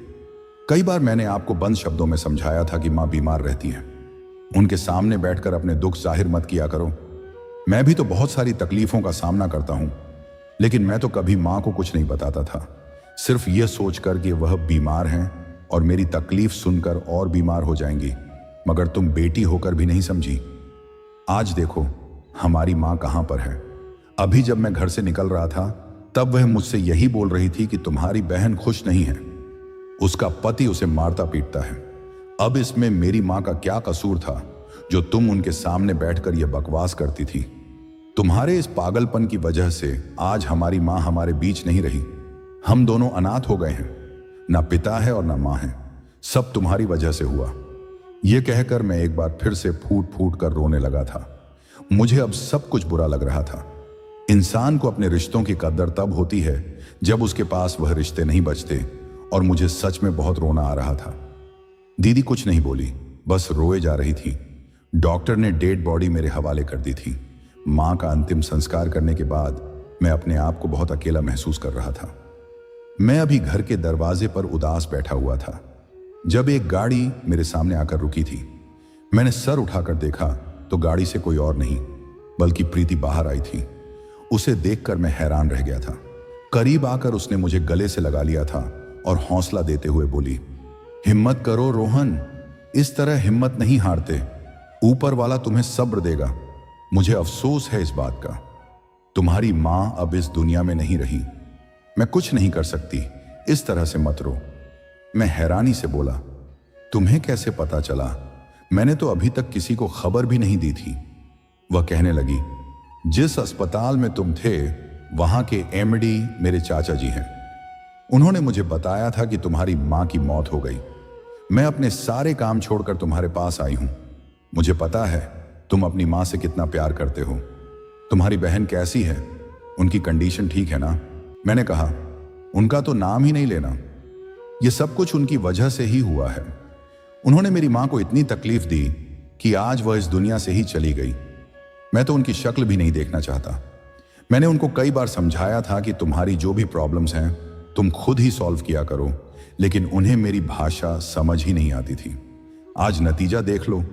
कई बार मैंने आपको बंद शब्दों में समझाया था कि मां बीमार रहती है। उनके सामने बैठकर अपने दुख जाहिर मत किया करो। मैं भी तो बहुत सारी तकलीफों का सामना करता हूं, लेकिन मैं तो कभी मां को कुछ नहीं बताता था, सिर्फ यह सोचकर कि वह बीमार हैं और मेरी तकलीफ सुनकर और बीमार हो जाएंगी। मगर तुम बेटी होकर भी नहीं समझी। आज देखो हमारी मां कहां पर है। अभी जब मैं घर से निकल रहा था तब वह मुझसे यही बोल रही थी कि तुम्हारी बहन खुश नहीं है, उसका पति उसे मारता पीटता है। अब इसमें मेरी मां का क्या कसूर था जो तुम उनके सामने बैठकर यह बकवास करती थी? तुम्हारे इस पागलपन की वजह से आज हमारी मां हमारे बीच नहीं रही। हम दोनों अनाथ हो गए हैं। ना पिता है और ना मां है। सब तुम्हारी वजह से हुआ। यह कहकर मैं एक बार फिर से फूट फूट कर रोने लगा था। मुझे अब सब कुछ बुरा लग रहा था। इंसान को अपने रिश्तों की कदर तब होती है जब उसके पास वह रिश्ते नहीं बचते, और मुझे सच में बहुत रोना आ रहा था। दीदी कुछ नहीं बोली, बस रोए जा रही थी। डॉक्टर ने डेड बॉडी मेरे हवाले कर दी थी। मां का अंतिम संस्कार करने के बाद मैं अपने आप को बहुत अकेला महसूस कर रहा था। मैं अभी घर के दरवाजे पर उदास बैठा हुआ था। जब एक गाड़ी मेरे सामने आकर रुकी थी, मैंने सर उठाकर देखा तो गाड़ी से कोई और नहीं बल्कि प्रीति बाहर आई थी। उसे देखकर मैं हैरान रह गया था। करीब आकर उसने मुझे गले से लगा लिया था और हौसला देते हुए बोली, हिम्मत करो रोहन, इस तरह हिम्मत नहीं हारते, ऊपर वाला तुम्हें सब्र देगा। मुझे अफसोस है इस बात का, तुम्हारी मां अब इस दुनिया में नहीं रही। मैं कुछ नहीं कर सकती, इस तरह से मत रो। मैं हैरानी से बोला, तुम्हें कैसे पता चला? मैंने तो अभी तक किसी को खबर भी नहीं दी थी। वह कहने लगी, जिस अस्पताल में तुम थे वहां के एमडी मेरे चाचा जी हैं। उन्होंने मुझे बताया था कि तुम्हारी मां की मौत हो गई। मैं अपने सारे काम छोड़कर तुम्हारे पास आई हूं। मुझे पता है तुम अपनी मां से कितना प्यार करते हो। तुम्हारी बहन कैसी है? उनकी कंडीशन ठीक है ना? मैंने कहा, उनका तो नाम ही नहीं लेना। यह सब कुछ उनकी वजह से ही हुआ है। उन्होंने मेरी मां को इतनी तकलीफ दी कि आज वह इस दुनिया से ही चली गई। मैं तो उनकी शक्ल भी नहीं देखना चाहता। मैंने उनको कई बार समझाया था कि तुम्हारी जो भी प्रॉब्लम्स हैं तुम खुद ही सॉल्व किया करो, लेकिन उन्हें मेरी भाषा समझ ही नहीं आती थी। आज नतीजा देख लो,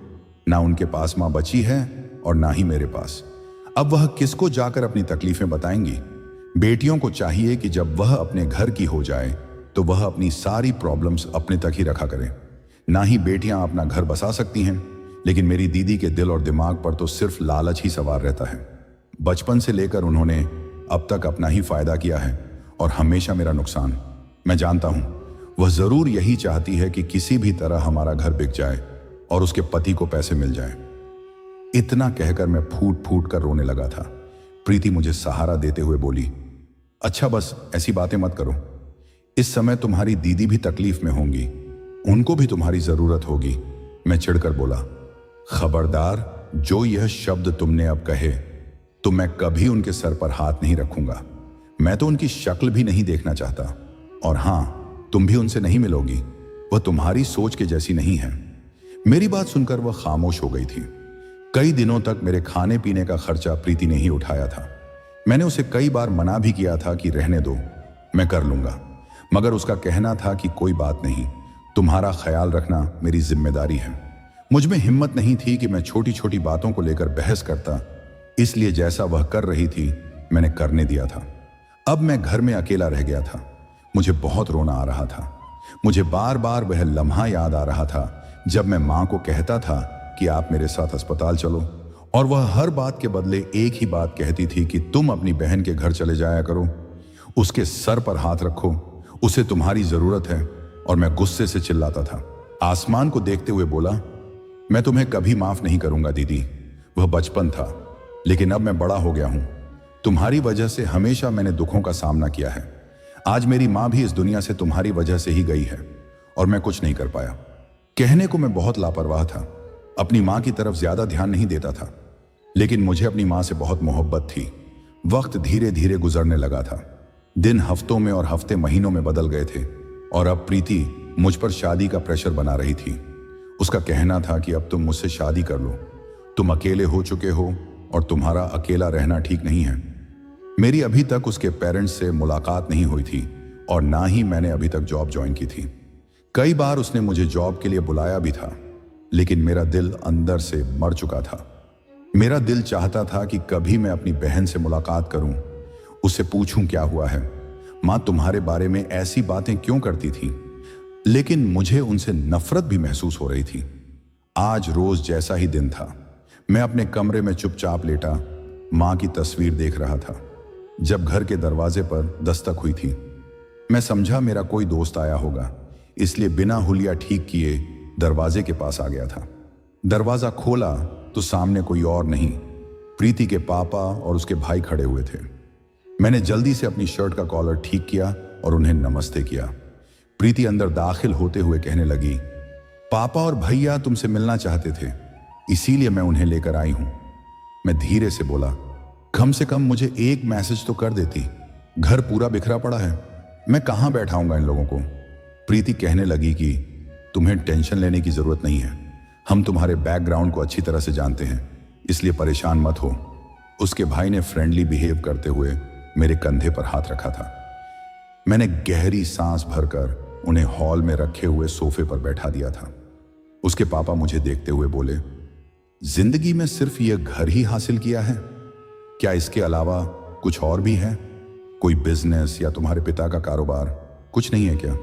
ना उनके पास मां बची है और ना ही मेरे पास। अब वह किसको जाकर अपनी तकलीफें बताएंगी? बेटियों को चाहिए कि जब वह अपने घर की हो जाए तो वह अपनी सारी प्रॉब्लम्स अपने तक ही रखा करें। ना ही बेटियां अपना घर बसा सकती हैं, लेकिन मेरी दीदी के दिल और दिमाग पर तो सिर्फ लालच ही सवार रहता है। बचपन से लेकर उन्होंने अब तक अपना ही फायदा किया है और हमेशा मेरा नुकसान। मैं जानता हूं वह जरूर यही चाहती है कि किसी भी तरह हमारा घर बिक जाए और उसके पति को पैसे मिल जाए। इतना कहकर मैं फूट फूट कर रोने लगा था। प्रीति मुझे सहारा देते हुए बोली, अच्छा बस ऐसी बातें मत करो। इस समय तुम्हारी दीदी भी तकलीफ में होंगी, उनको भी तुम्हारी जरूरत होगी। मैं चिढ़कर बोला, खबरदार, जो यह शब्द तुमने अब कहे तो मैं कभी उनके सर पर हाथ नहीं रखूंगा। मैं तो उनकी शक्ल भी नहीं देखना चाहता। और हां, तुम भी उनसे नहीं मिलोगी। वह तुम्हारी सोच के जैसी नहीं है। मेरी बात सुनकर वह खामोश हो गई थी। कई दिनों तक मेरे खाने पीने का खर्चा प्रीति ने ही उठाया था। मैंने उसे कई बार मना भी किया था कि रहने दो, मैं कर लूंगा, मगर उसका कहना था कि कोई बात नहीं, तुम्हारा ख्याल रखना मेरी जिम्मेदारी है। मुझ में हिम्मत नहीं थी कि मैं छोटी छोटी बातों को लेकर बहस करता, इसलिए जैसा वह कर रही थी मैंने करने दिया था। अब मैं घर में अकेला रह गया था। मुझे बहुत रोना आ रहा था। मुझे बार बार वह लम्हा याद आ रहा था जब मैं मां को कहता था कि आप मेरे साथ अस्पताल चलो, और वह हर बात के बदले एक ही बात कहती थी कि तुम अपनी बहन के घर चले जाया करो, उसके सर पर हाथ रखो, उसे तुम्हारी जरूरत है। और मैं गुस्से से चिल्लाता था। आसमान को देखते हुए बोला, मैं तुम्हें कभी माफ नहीं करूंगा दीदी। वह बचपन था, लेकिन अब मैं बड़ा हो गया हूं। तुम्हारी वजह से हमेशा मैंने दुखों का सामना किया है। आज मेरी मां भी इस दुनिया से तुम्हारी वजह से ही गई है और मैं कुछ नहीं कर पाया। कहने को मैं बहुत लापरवाह था, अपनी मां की तरफ ज्यादा ध्यान नहीं देता था, लेकिन मुझे अपनी मां से बहुत मोहब्बत थी। वक्त धीरे धीरे गुजरने लगा था। दिन हफ्तों में और हफ्ते महीनों में बदल गए थे और अब प्रीति मुझ पर शादी का प्रेशर बना रही थी। उसका कहना था कि अब तुम मुझसे शादी कर लो, तुम अकेले हो चुके हो और तुम्हारा अकेला रहना ठीक नहीं है। मेरी अभी तक उसके पेरेंट्स से मुलाकात नहीं हुई थी और ना ही मैंने अभी तक जॉब ज्वाइन की थी। कई बार उसने मुझे जॉब के लिए बुलाया भी था, लेकिन मेरा दिल अंदर से मर चुका था। मेरा दिल चाहता था कि कभी मैं अपनी बहन से मुलाकात करूं, उससे पूछूं क्या हुआ है, मां तुम्हारे बारे में ऐसी बातें क्यों करती थी। लेकिन मुझे उनसे नफरत भी महसूस हो रही थी। आज रोज जैसा ही दिन था। मैं अपने कमरे में चुपचाप लेटा मां की तस्वीर देख रहा था जब घर के दरवाजे पर दस्तक हुई थी। मैं समझा मेरा कोई दोस्त आया होगा, इसलिए बिना हुलिया ठीक किए दरवाजे के पास आ गया था। दरवाजा खोला तो सामने कोई और नहीं, प्रीति के पापा और उसके भाई खड़े हुए थे। मैंने जल्दी से अपनी शर्ट का कॉलर ठीक किया और उन्हें नमस्ते किया। प्रीति अंदर दाखिल होते हुए कहने लगी, पापा और भैया तुमसे मिलना चाहते थे, इसीलिए मैं उन्हें लेकर आई हूं। मैं धीरे से बोला, कम से कम मुझे एक मैसेज तो कर देती, घर पूरा बिखरा पड़ा है, मैं कहां बैठाऊंगा इन लोगों को। प्रीति कहने लगी कि तुम्हें टेंशन लेने की जरूरत नहीं है, हम तुम्हारे बैकग्राउंड को अच्छी तरह से जानते हैं, इसलिए परेशान मत हो। उसके भाई ने फ्रेंडली बिहेव करते हुए मेरे कंधे पर हाथ रखा था। मैंने गहरी सांस भरकर उन्हें हॉल में रखे हुए सोफे पर बैठा दिया था। उसके पापा मुझे देखते हुए बोले, जिंदगी में सिर्फ यह घर ही हासिल किया है? क्या इसके अलावा कुछ और भी है? कोई बिजनेस या तुम्हारे पिता का कारोबार कुछ नहीं है क्या?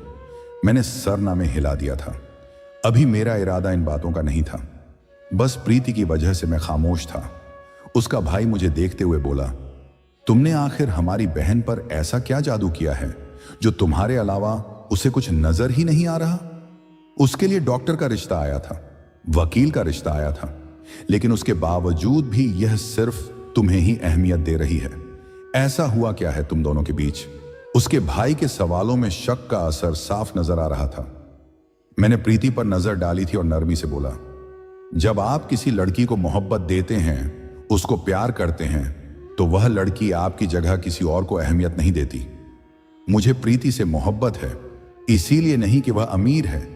मैंने सरनामे हिला दिया था। अभी मेरा इरादा इन बातों का नहीं था, बस प्रीति की वजह से मैं खामोश था। उसका भाई मुझे देखते हुए बोला, तुमने आखिर हमारी बहन पर ऐसा क्या जादू किया है जो तुम्हारे अलावा उसे कुछ नजर ही नहीं आ रहा? उसके लिए डॉक्टर का रिश्ता आया था, वकील का रिश्ता आया था, लेकिन उसके बावजूद भी यह सिर्फ तुम्हें ही अहमियत दे रही है। ऐसा हुआ क्या है तुम दोनों के बीच? उसके भाई के सवालों में शक का असर साफ नजर आ रहा था। मैंने प्रीति पर नजर डाली थी और नरमी से बोला, जब आप किसी लड़की को मोहब्बत देते हैं, उसको प्यार करते हैं, तो वह लड़की आपकी जगह किसी और को अहमियत नहीं देती। मुझे प्रीति से मोहब्बत है, इसीलिए नहीं कि वह अमीर है,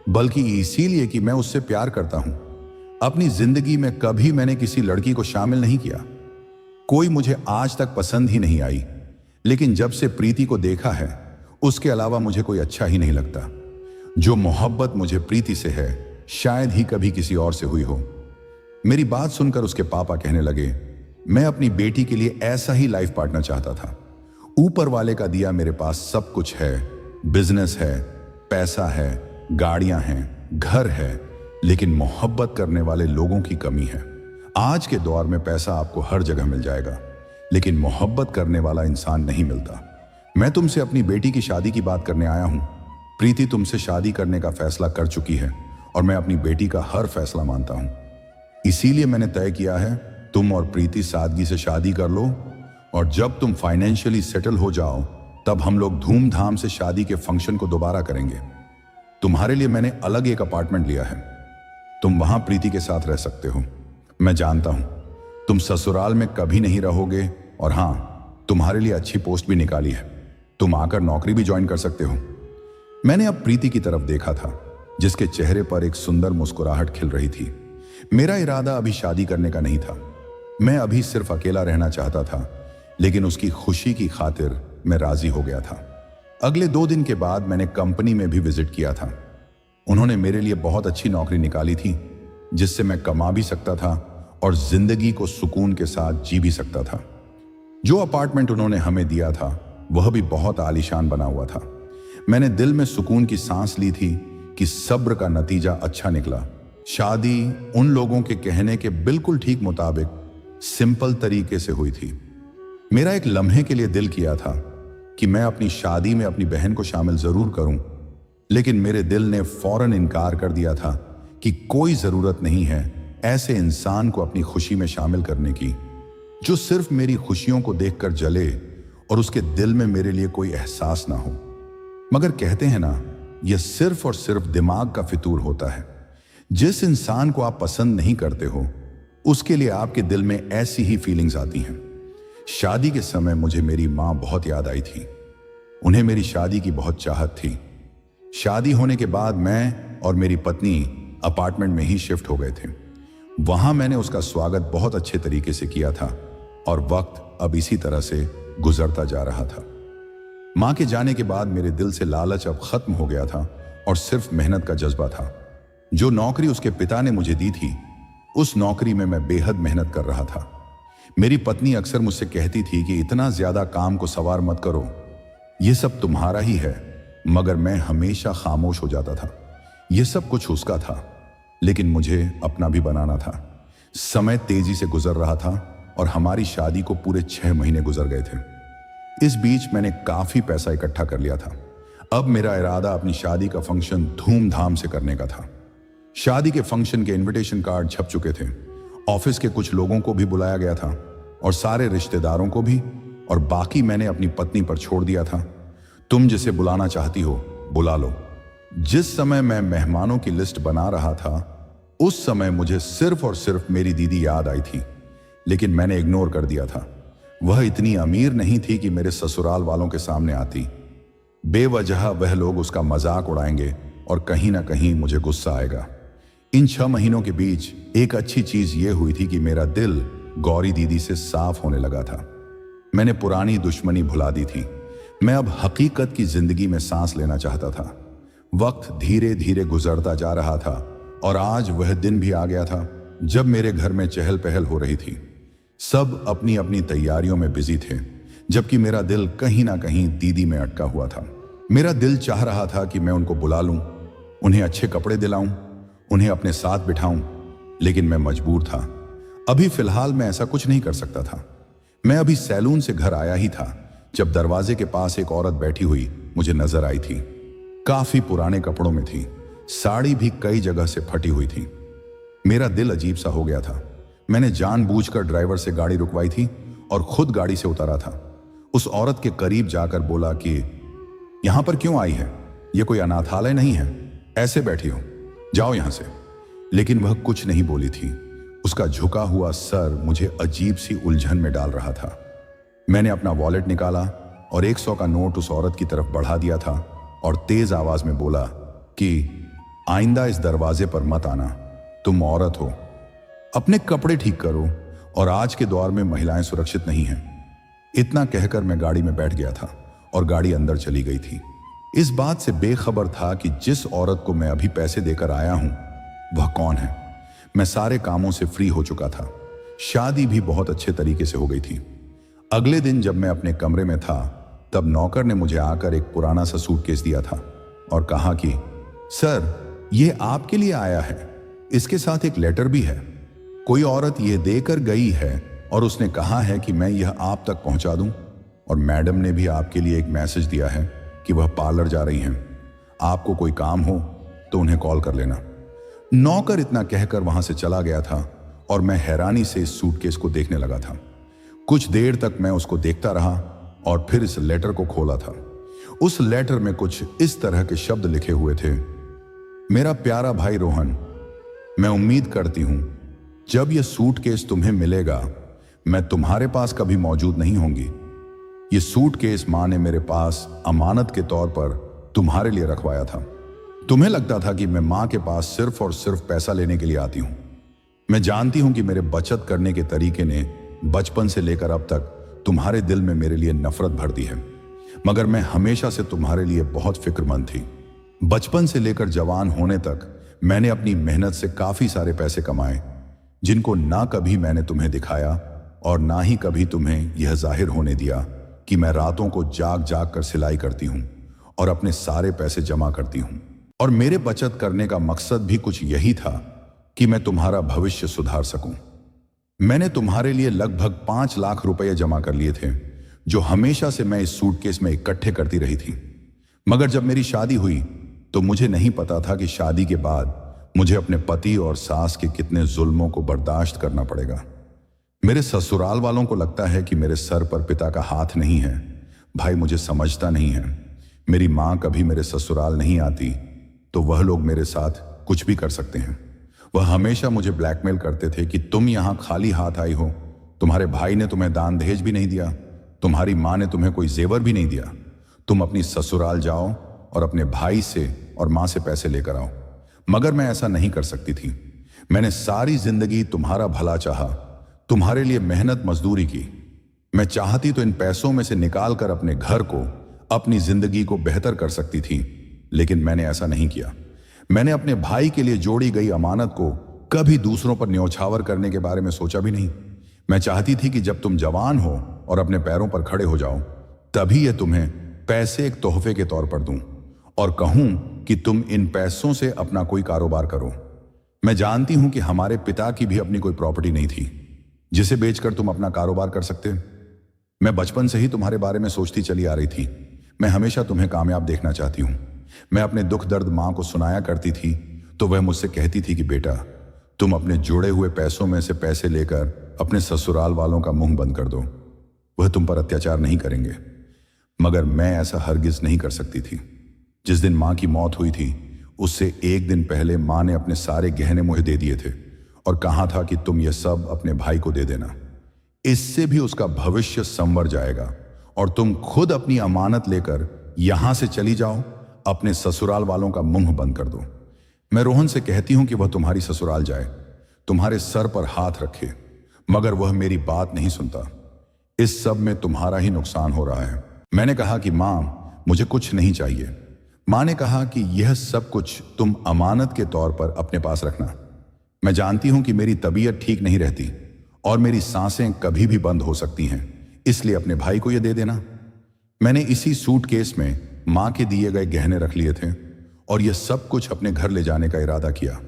बल्कि इसीलिए कि मैं उससे प्यार करता हूं। अपनी जिंदगी में कभी मैंने किसी लड़की को शामिल नहीं किया। कोई मुझे आज तक पसंद ही नहीं आई, लेकिन जब से प्रीति को देखा है, उसके अलावा मुझे कोई अच्छा ही नहीं लगता। जो मोहब्बत मुझे प्रीति से है, शायद ही कभी किसी और से हुई हो। मेरी बात सुनकर उसके पापा कहने लगे, मैं अपनी बेटी के लिए ऐसा ही लाइफ पार्टनर चाहता था। ऊपर वाले का दिया मेरे पास सब कुछ है, बिजनेस है, पैसा है, गाड़ियां हैं, घर है, लेकिन मोहब्बत करने वाले लोगों की कमी है। आज के दौर में पैसा आपको हर जगह मिल जाएगा, लेकिन मोहब्बत करने वाला इंसान नहीं मिलता। मैं तुमसे अपनी बेटी की शादी की बात करने आया हूं। प्रीति तुमसे शादी करने का फैसला कर चुकी है और मैं अपनी बेटी का हर फैसला मानता हूं। इसीलिए मैंने तय किया है, तुम और प्रीति सादगी से शादी कर लो और जब तुम फाइनेंशियली सेटल हो जाओ, तब हम लोग धूमधाम से शादी के फंक्शन को दोबारा करेंगे। तुम्हारे लिए मैंने अलग एक अपार्टमेंट लिया है, तुम वहां प्रीति के साथ रह सकते हो। मैं जानता हूं तुम ससुराल में कभी नहीं रहोगे, और हां, तुम्हारे लिए अच्छी पोस्ट भी निकाली है, तुम आकर नौकरी भी ज्वाइन कर सकते हो। मैंने अब प्रीति की तरफ देखा था, जिसके चेहरे पर एक सुंदर मुस्कुराहट खिल रही थी। मेरा इरादा अभी शादी करने का नहीं था, मैं अभी सिर्फ अकेला रहना चाहता था, लेकिन उसकी खुशी की खातिर मैं राजी हो गया था। अगले 2 दिन के बाद मैंने कंपनी में भी विजिट किया था। उन्होंने मेरे लिए बहुत अच्छी नौकरी निकाली थी, जिससे मैं कमा भी सकता था और जिंदगी को सुकून के साथ जी भी सकता था। जो अपार्टमेंट उन्होंने हमें दिया था, वह भी बहुत आलीशान बना हुआ था। मैंने दिल में सुकून की सांस ली थी कि सब्र का नतीजा अच्छा निकला। शादी उन लोगों के कहने के बिल्कुल ठीक मुताबिक सिंपल तरीके से हुई थी। मेरा एक लम्हे के लिए दिल किया था कि मैं अपनी शादी में अपनी बहन को शामिल जरूर करूं, लेकिन मेरे दिल ने फौरन इनकार कर दिया था कि कोई जरूरत नहीं है ऐसे इंसान को अपनी खुशी में शामिल करने की, जो सिर्फ मेरी खुशियों को देखकर जले और उसके दिल में मेरे लिए कोई एहसास ना हो। मगर कहते हैं ना, यह सिर्फ और सिर्फ दिमाग का फितूर होता है। जिस इंसान को आप पसंद नहीं करते हो, उसके लिए आपके दिल में ऐसी ही फीलिंग्स आती हैं। शादी के समय मुझे मेरी माँ बहुत याद आई थी। उन्हें मेरी शादी की बहुत चाहत थी। शादी होने के बाद मैं और मेरी पत्नी अपार्टमेंट में ही शिफ्ट हो गए थे। वहां मैंने उसका स्वागत बहुत अच्छे तरीके से किया था और वक्त अब इसी तरह से गुजरता जा रहा था। मां के जाने के बाद मेरे दिल से लालच अब खत्म हो गया था और सिर्फ मेहनत का जज्बा था। जो नौकरी उसके पिता ने मुझे दी थी, उस नौकरी में मैं बेहद मेहनत कर रहा था। मेरी पत्नी अक्सर मुझसे कहती थी कि इतना ज्यादा काम को सवार मत करो, यह सब तुम्हारा ही है, मगर मैं हमेशा खामोश हो जाता था। यह सब कुछ उसका था, लेकिन मुझे अपना भी बनाना था। समय तेजी से गुजर रहा था और हमारी शादी को पूरे 6 महीने गुजर गए थे। इस बीच मैंने काफी पैसा इकट्ठा कर लिया था। अब मेरा इरादा अपनी शादी का फंक्शन धूमधाम से करने का था। शादी के फंक्शन के इनविटेशन कार्ड छप चुके थे। ऑफिस के कुछ लोगों को भी बुलाया गया था और सारे रिश्तेदारों को भी, और बाकी मैंने अपनी पत्नी पर छोड़ दिया था। तुम जिसे बुलाना चाहती हो बुला लो। जिस समय मैं मेहमानों की लिस्ट बना रहा था, उस समय मुझे सिर्फ और सिर्फ मेरी दीदी याद आई थी, लेकिन मैंने इग्नोर कर दिया था। वह इतनी अमीर नहीं थी कि मेरे ससुराल वालों के सामने आती। बेवजह वह लोग उसका मजाक उड़ाएंगे और कहीं ना कहीं मुझे गुस्सा आएगा। इन 6 महीनों के बीच एक अच्छी चीज यह हुई थी कि मेरा दिल गौरी दीदी से साफ होने लगा था। मैंने पुरानी दुश्मनी भुला दी थी। मैं अब हकीकत की जिंदगी में सांस लेना चाहता था। वक्त धीरे धीरे गुजरता जा रहा था और आज वह दिन भी आ गया था जब मेरे घर में चहल पहल हो रही थी। सब अपनी अपनी तैयारियों में बिजी थे, जबकि मेरा दिल कहीं ना कहीं दीदी में अटका हुआ था। मेरा दिल चाह रहा था कि मैं उनको बुला लूं, उन्हें अच्छे कपड़े दिलाऊं, उन्हें अपने साथ बिठाऊं, लेकिन मैं मजबूर था। अभी फिलहाल मैं ऐसा कुछ नहीं कर सकता था। मैं अभी सैलून से घर आया ही था जब दरवाजे के पास एक औरत बैठी हुई मुझे नजर आई थी। काफी पुराने कपड़ों में थी, साड़ी भी कई जगह से फटी हुई थी। मेरा दिल अजीब सा हो गया था। मैंने जानबूझकर ड्राइवर से गाड़ी रुकवाई थी और खुद गाड़ी से उतारा था। उस औरत के करीब जाकर बोला कि यहां पर क्यों आई है? यह कोई अनाथालय नहीं है, ऐसे बैठी हो, जाओ यहां से। लेकिन वह कुछ नहीं बोली थी। उसका झुका हुआ सर मुझे अजीब सी उलझन में डाल रहा था। मैंने अपना वॉलेट निकाला और 100 का नोट उस औरत की तरफ बढ़ा दिया था और तेज आवाज में बोला कि आइंदा इस दरवाजे पर मत आना, तुम औरत हो, अपने कपड़े ठीक करो और आज के दौर में महिलाएं सुरक्षित नहीं हैं। इतना कहकर मैं गाड़ी में बैठ गया था और गाड़ी अंदर चली गई थी। इस बात से बेखबर था कि जिस औरत को मैं अभी पैसे देकर आया हूं वह कौन है। मैं सारे कामों से फ्री हो चुका था, शादी भी बहुत अच्छे तरीके से हो गई थी। अगले दिन जब मैं अपने कमरे में था तब नौकर ने मुझे आकर एक पुराना सा सूटकेस दिया था और कहा कि सर, यह आपके लिए आया है, इसके साथ एक लेटर भी है। कोई औरत यह देकर गई है और उसने कहा है कि मैं यह आप तक पहुंचा दूं, और मैडम ने भी आपके लिए एक मैसेज दिया है कि वह पार्लर जा रही हैं। आपको कोई काम हो तो उन्हें कॉल कर लेना। नौकर इतना कहकर वहां से चला गया था और मैं हैरानी से इस सूटकेस को देखने लगा था। कुछ देर तक मैं उसको देखता रहा और फिर इस लेटर को खोला था। उस लेटर में कुछ इस तरह के शब्द लिखे हुए थे। मेरा प्यारा भाई रोहन, मैं उम्मीद करती हूं जब यह सूटकेस तुम्हें मिलेगा मैं तुम्हारे पास कभी मौजूद नहीं होंगी। यह सूटकेस मां ने मेरे पास अमानत के तौर पर तुम्हारे लिए रखवाया था। तुम्हें लगता था कि मैं मां के पास सिर्फ और सिर्फ पैसा लेने के लिए आती हूं। मैं जानती हूं कि मेरे बचत करने के तरीके ने बचपन से लेकर अब तक तुम्हारे दिल में मेरे लिए नफरत भर दी है, मगर मैं हमेशा से तुम्हारे लिए बहुत फिक्रमंद थी। बचपन से लेकर जवान होने तक मैंने अपनी मेहनत से काफी सारे पैसे कमाए, जिनको ना कभी मैंने तुम्हें दिखाया और ना ही कभी तुम्हें यह जाहिर होने दिया कि मैं रातों को जाग जाग कर सिलाई करती हूं और अपने सारे पैसे जमा करती हूं। और मेरे बचत करने का मकसद भी कुछ यही था कि मैं तुम्हारा भविष्य सुधार सकूं। मैंने तुम्हारे लिए लगभग 5 लाख रुपए जमा कर लिए थे, जो हमेशा से मैं इस सूटकेस में इकट्ठे करती रही थी। मगर जब मेरी शादी हुई तो मुझे नहीं पता था कि शादी के बाद मुझे अपने पति और सास के कितने जुल्मों को बर्दाश्त करना पड़ेगा। मेरे ससुराल वालों को लगता है कि मेरे सर पर पिता का हाथ नहीं है। भाई मुझे समझता नहीं है। मेरी माँ कभी मेरे ससुराल नहीं आती तो वह लोग मेरे साथ कुछ भी कर सकते हैं। वह हमेशा मुझे ब्लैकमेल करते थे कि तुम यहां खाली हाथ आई हो, तुम्हारे भाई ने तुम्हें दान दहेज भी नहीं दिया, तुम्हारी माँ ने तुम्हें कोई जेवर भी नहीं दिया, तुम अपनी ससुराल जाओ और अपने भाई से और माँ से पैसे लेकर आओ। मगर मैं ऐसा नहीं कर सकती थी। मैंने सारी जिंदगी तुम्हारा भला चाहा, तुम्हारे लिए मेहनत मजदूरी की। मैं चाहती तो इन पैसों में से निकाल कर अपने घर को, अपनी जिंदगी को बेहतर कर सकती थी, लेकिन मैंने ऐसा नहीं किया। मैंने अपने भाई के लिए जोड़ी गई अमानत को कभी दूसरों पर न्यौछावर करने के बारे में सोचा भी नहीं। मैं चाहती थी कि जब तुम जवान हो और अपने पैरों पर खड़े हो जाओ, तभी यह तुम्हें पैसे एक तोहफे के तौर पर दूं और कहूं कि तुम इन पैसों से अपना कोई कारोबार करो। मैं जानती हूं कि हमारे पिता की भी अपनी कोई प्रॉपर्टी नहीं थी जिसे बेचकर तुम अपना कारोबार कर सकते। मैं बचपन से ही तुम्हारे बारे में सोचती चली आ रही थी। मैं हमेशा तुम्हें कामयाब देखना चाहती हूं। मैं अपने दुख दर्द मां को सुनाया करती थी तो वह मुझसे कहती थी कि बेटा, तुम अपने जोड़े हुए पैसों में से पैसे लेकर अपने ससुराल वालों का मुंह बंद कर दो, वह तुम पर अत्याचार नहीं करेंगे। मगर मैं ऐसा हरगिज नहीं कर सकती थी। जिस दिन मां की मौत हुई थी उससे एक दिन पहले मां ने अपने सारे गहने मुझे दे दिए थे और कहा था कि तुम यह सब अपने भाई को दे देना, इससे भी उसका भविष्य संवर जाएगा और तुम खुद अपनी अमानत लेकर यहां से चली जाओ, अपने ससुराल वालों का मुंह बंद कर दो। मैं रोहन से कहती हूं कि वह तुम्हारी ससुराल जाए, तुम्हारे सर पर हाथ रखे, मगर वह मेरी बात नहीं सुनता। इस सब में तुम्हारा ही नुकसान हो रहा है। मैंने कहा कि मां, मुझे कुछ नहीं चाहिए, माँ ने कहा कि यह सब कुछ तुम अमानत के तौर पर अपने पास रखना। मैं जानती हूं कि मेरी तबीयत ठीक नहीं रहती और मेरी सांसें कभी भी बंद हो सकती हैं, इसलिए अपने भाई को यह दे देना। मैंने इसी सूटकेस में माँ के दिए गए गहने रख लिए थे और यह सब कुछ अपने घर ले जाने का इरादा किया,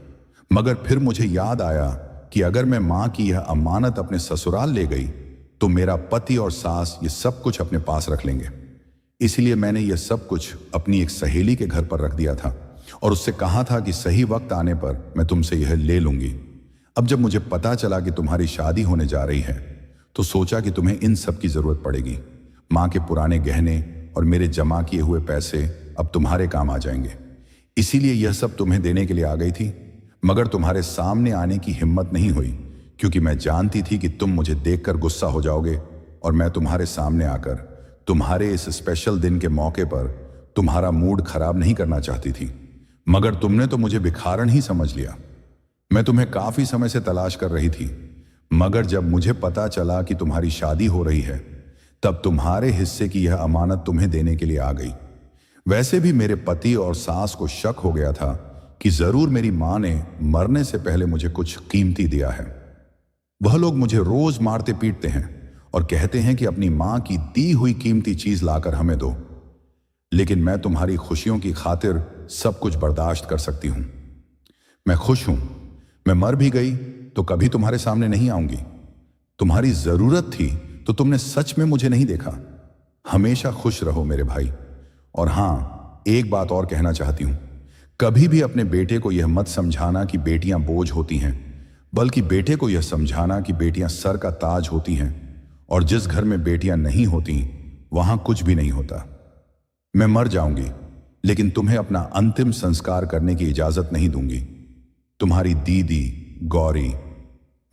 मगर फिर मुझे याद आया कि अगर मैं माँ की यह अमानत अपने ससुराल ले गई तो मेरा पति और सास ये सब कुछ अपने पास रख लेंगे। इसलिए मैंने यह सब कुछ अपनी एक सहेली के घर पर रख दिया था और उससे कहा था कि सही वक्त आने पर मैं तुमसे यह ले लूंगी। अब जब मुझे पता चला कि तुम्हारी शादी होने जा रही है तो सोचा कि तुम्हें इन सब की जरूरत पड़ेगी। माँ के पुराने गहने और मेरे जमा किए हुए पैसे अब तुम्हारे काम आ जाएंगे, इसीलिए यह सब तुम्हें देने के लिए आ गई थी, मगर तुम्हारे सामने आने की हिम्मत नहीं हुई क्योंकि मैं जानती थी कि तुम मुझे देखकर गुस्सा हो जाओगे और मैं तुम्हारे सामने आकर तुम्हारे इस स्पेशल दिन के मौके पर तुम्हारा मूड खराब नहीं करना चाहती थी। मगर तुमने तो मुझे भिखारन ही समझ लिया। मैं तुम्हें काफी समय से तलाश कर रही थी, मगर जब मुझे पता चला कि तुम्हारी शादी हो रही है तब तुम्हारे हिस्से की यह अमानत तुम्हें देने के लिए आ गई। वैसे भी मेरे पति और सास को शक हो गया था कि जरूर मेरी माँ ने मरने से पहले मुझे कुछ कीमती दिया है। वह लोग मुझे रोज मारते पीटते हैं और कहते हैं कि अपनी माँ की दी हुई कीमती चीज लाकर हमें दो, लेकिन मैं तुम्हारी खुशियों की खातिर सब कुछ बर्दाश्त कर सकती हूं। मैं खुश हूं। मैं मर भी गई तो कभी तुम्हारे सामने नहीं आऊंगी। तुम्हारी जरूरत थी तो तुमने सच में मुझे नहीं देखा। हमेशा खुश रहो मेरे भाई। और हां, एक बात और कहना चाहती हूं, कभी भी अपने बेटे को यह मत समझाना कि बेटियां बोझ होती हैं, बल्कि बेटे को यह समझाना कि बेटियां सर का ताज होती हैं और जिस घर में बेटियां नहीं होती वहां कुछ भी नहीं होता। मैं मर जाऊंगी लेकिन तुम्हें अपना अंतिम संस्कार करने की इजाजत नहीं दूंगी। तुम्हारी दीदी गौरी।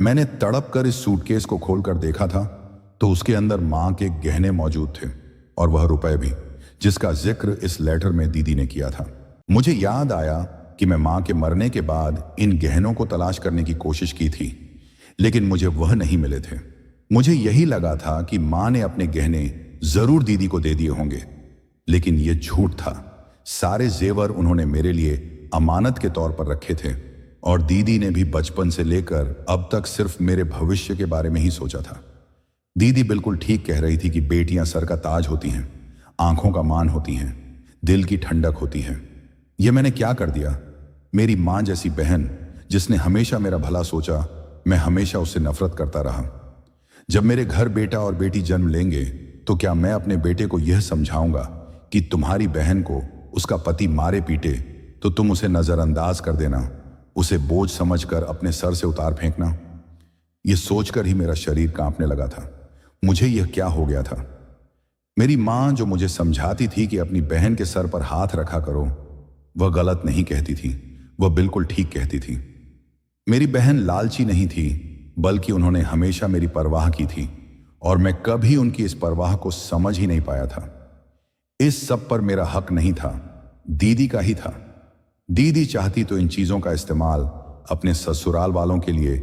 मैंने तड़प कर इस सूटकेस को खोलकर देखा था तो उसके अंदर मां के गहने मौजूद थे और वह रुपए भी, जिसका जिक्र इस लेटर में दीदी ने किया था। मुझे याद आया कि मैं मां के मरने के बाद इन गहनों को तलाश करने की कोशिश की थी, लेकिन मुझे वह नहीं मिले थे। मुझे यही लगा था कि मां ने अपने गहने जरूर दीदी को दे दिए होंगे, लेकिन यह झूठ था। सारे जेवर उन्होंने मेरे लिए अमानत के तौर पर रखे थे और दीदी ने भी बचपन से लेकर अब तक सिर्फ मेरे भविष्य के बारे में ही सोचा था। दीदी बिल्कुल ठीक कह रही थी कि बेटियां सर का ताज होती हैं, आंखों का मान होती हैं, दिल की ठंडक होती है। यह मैंने क्या कर दिया? मेरी मां जैसी बहन जिसने हमेशा मेरा भला सोचा, मैं हमेशा उससे नफरत करता रहा। जब मेरे घर बेटा और बेटी जन्म लेंगे तो क्या मैं अपने बेटे को यह समझाऊंगा कि तुम्हारी बहन को उसका पति मारे पीटे तो तुम उसे नजरअंदाज कर देना, उसे बोझ समझकर अपने सर से उतार फेंकना? यह सोचकर ही मेरा शरीर कांपने लगा था। मुझे यह क्या हो गया था? मेरी मां जो मुझे समझाती थी कि अपनी बहन के सर पर हाथ रखा करो, वह गलत नहीं कहती थी, वह बिल्कुल ठीक कहती थी। मेरी बहन लालची नहीं थी, बल्कि उन्होंने हमेशा मेरी परवाह की थी और मैं कभी उनकी इस परवाह को समझ ही नहीं पाया था। इस सब पर मेरा हक नहीं था, दीदी का ही था। दीदी चाहती तो इन चीजों का इस्तेमाल अपने ससुराल वालों के लिए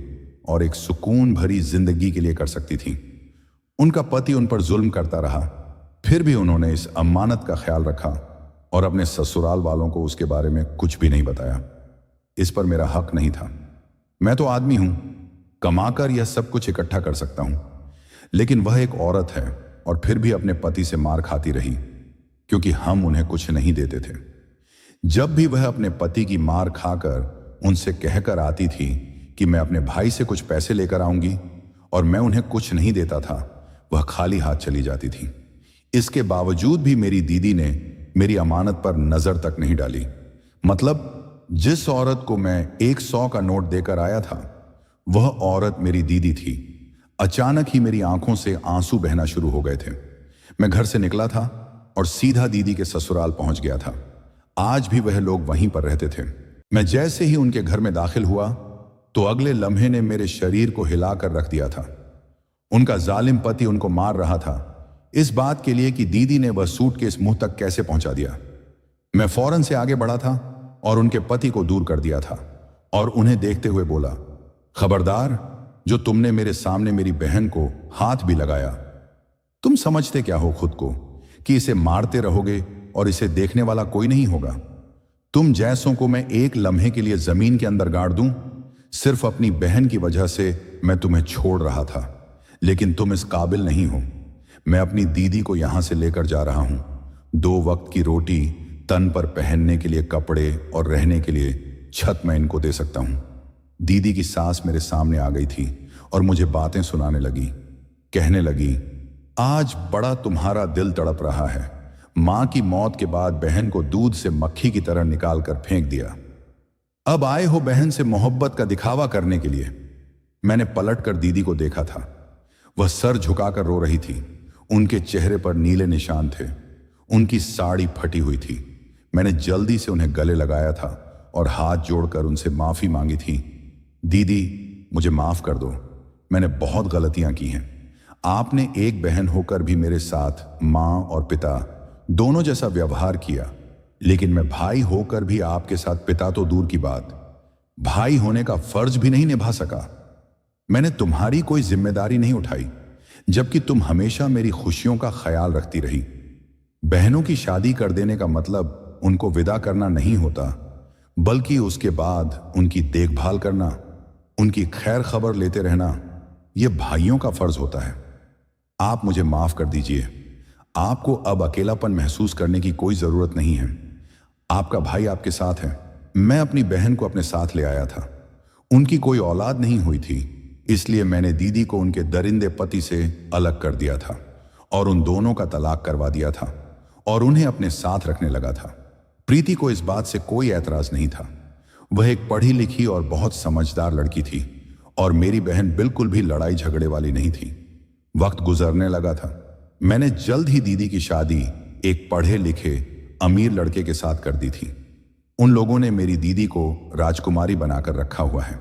और एक सुकून भरी जिंदगी के लिए कर सकती थी। उनका पति उन पर जुल्म करता रहा, फिर भी उन्होंने इस अमानत का ख्याल रखा और अपने ससुराल वालों को उसके बारे में कुछ भी नहीं बताया। इस पर मेरा हक नहीं था। मैं तो आदमी हूं, कमाकर यह सब कुछ इकट्ठा कर सकता हूं, लेकिन वह एक औरत है और फिर भी अपने पति से मार खाती रही क्योंकि हम उन्हें कुछ नहीं देते थे। जब भी वह अपने पति की मार खाकर उनसे कहकर आती थी कि मैं अपने भाई से कुछ पैसे लेकर आऊंगी और मैं उन्हें कुछ नहीं देता था, वह खाली हाथ चली जाती थी। इसके बावजूद भी मेरी दीदी ने मेरी अमानत पर नजर तक नहीं डाली। मतलब जिस औरत को मैं 100 का नोट देकर आया था, वह औरत मेरी दीदी थी। अचानक ही मेरी आंखों से आंसू बहना शुरू हो गए थे। मैं घर से निकला था और सीधा दीदी के ससुराल पहुंच गया था। आज भी वह लोग वहीं पर रहते थे। मैं जैसे ही उनके घर में दाखिल हुआ तो अगले लम्हे ने मेरे शरीर को हिलाकर रख दिया था। उनका जालिम पति उनको मार रहा था इस बात के लिए कि दीदी ने वह सूटकेस मुंह तक कैसे पहुंचा दिया। मैं फौरन से आगे बढ़ा था और उनके पति को दूर कर दिया था और उन्हें देखते हुए बोला, खबरदार, जो तुमने मेरे सामने मेरी बहन को हाथ भी लगाया। तुम समझते क्या हो खुद को कि इसे मारते रहोगे और इसे देखने वाला कोई नहीं होगा। तुम जैसों को मैं एक लम्हे के लिए जमीन के अंदर गाड़ दूं? सिर्फ अपनी बहन की वजह से मैं तुम्हें छोड़ रहा था, लेकिन तुम इस काबिल नहीं हो। मैं अपनी दीदी को यहां से लेकर जा रहा हूं। 2 वक्त की रोटी, तन पर पहनने के लिए कपड़े और रहने के लिए छत मैं इनको दे सकता हूं। दीदी की सास मेरे सामने आ गई थी और मुझे बातें सुनाने लगी। कहने लगी, आज बड़ा तुम्हारा दिल तड़प रहा है। मां की मौत के बाद बहन को दूध से मक्खी की तरह निकाल कर फेंक दिया। अब आए हो बहन से मोहब्बत का दिखावा करने के लिए। मैंने पलट कर दीदी को देखा था। वह सर झुकाकर रो रही थी। उनके चेहरे पर नीले निशान थे। उनकी साड़ी फटी हुई थी। मैंने जल्दी से उन्हें गले लगाया था और हाथ जोड़कर उनसे माफी मांगी थी। दीदी, मुझे माफ कर दो। मैंने बहुत गलतियां की हैं। आपने एक बहन होकर भी मेरे साथ मां और पिता दोनों जैसा व्यवहार किया, लेकिन मैं भाई होकर भी आपके साथ पिता तो दूर की बात, भाई होने का फर्ज भी नहीं निभा सका। मैंने तुम्हारी कोई जिम्मेदारी नहीं उठाई, जबकि तुम हमेशा मेरी खुशियों का ख्याल रखती रही। बहनों की शादी कर देने का मतलब उनको विदा करना नहीं होता, बल्कि उसके बाद उनकी देखभाल करना, उनकी खैर खबर लेते रहना, यह भाइयों का फर्ज होता है। आप मुझे माफ कर दीजिए। आपको अब अकेलापन महसूस करने की कोई जरूरत नहीं है। आपका भाई आपके साथ है। मैं अपनी बहन को अपने साथ ले आया था। उनकी कोई औलाद नहीं हुई थी, इसलिए मैंने दीदी को उनके दरिंदे पति से अलग कर दिया था और उन दोनों का तलाक करवा दिया था और उन्हें अपने साथ रखने लगा था। प्रीति को इस बात से कोई ऐतराज नहीं था। वह एक पढ़ी लिखी और बहुत समझदार लड़की थी और मेरी बहन बिल्कुल भी लड़ाई झगड़े वाली नहीं थी। वक्त गुजरने लगा था। मैंने जल्द ही दीदी की शादी एक पढ़े लिखे अमीर लड़के के साथ कर दी थी। उन लोगों ने मेरी दीदी को राजकुमारी बनाकर रखा हुआ है।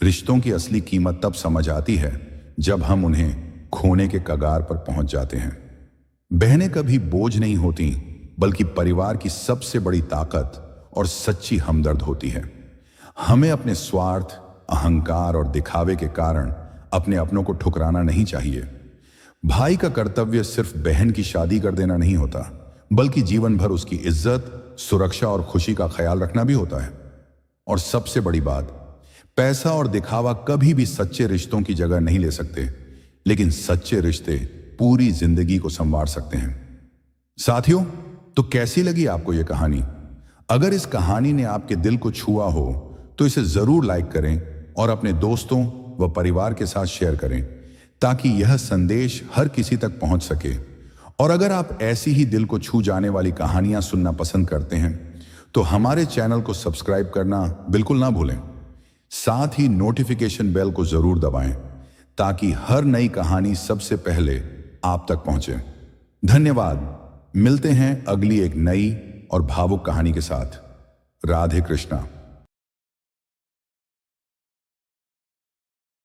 रिश्तों की असली कीमत तब समझ आती है जब हम उन्हें खोने के कगार पर पहुंच जाते हैं। बहनें कभी बोझ नहीं होती, बल्कि परिवार की सबसे बड़ी ताकत और सच्ची हमदर्द होती है। हमें अपने स्वार्थ, अहंकार और दिखावे के कारण अपने अपनों को ठुकराना नहीं चाहिए। भाई का कर्तव्य सिर्फ बहन की शादी कर देना नहीं होता, बल्कि जीवन भर उसकी इज्जत, सुरक्षा और खुशी का ख्याल रखना भी होता है। और सबसे बड़ी बात, पैसा और दिखावा कभी भी सच्चे रिश्तों की जगह नहीं ले सकते, लेकिन सच्चे रिश्ते पूरी जिंदगी को संवार सकते हैं। साथियों, तो कैसी लगी आपको यह कहानी? अगर इस कहानी ने आपके दिल को छुआ हो तो इसे जरूर लाइक करें और अपने दोस्तों व परिवार के साथ शेयर करें, ताकि यह संदेश हर किसी तक पहुंच सके। और अगर आप ऐसी ही दिल को छू जाने वाली कहानियां सुनना पसंद करते हैं तो हमारे चैनल को सब्सक्राइब करना बिल्कुल ना भूलें। साथ ही नोटिफिकेशन बेल को जरूर दबाएं, ताकि हर नई कहानी सबसे पहले आप तक पहुंचे। धन्यवाद। मिलते हैं अगली एक नई और भावुक कहानी के साथ। राधे कृष्णा।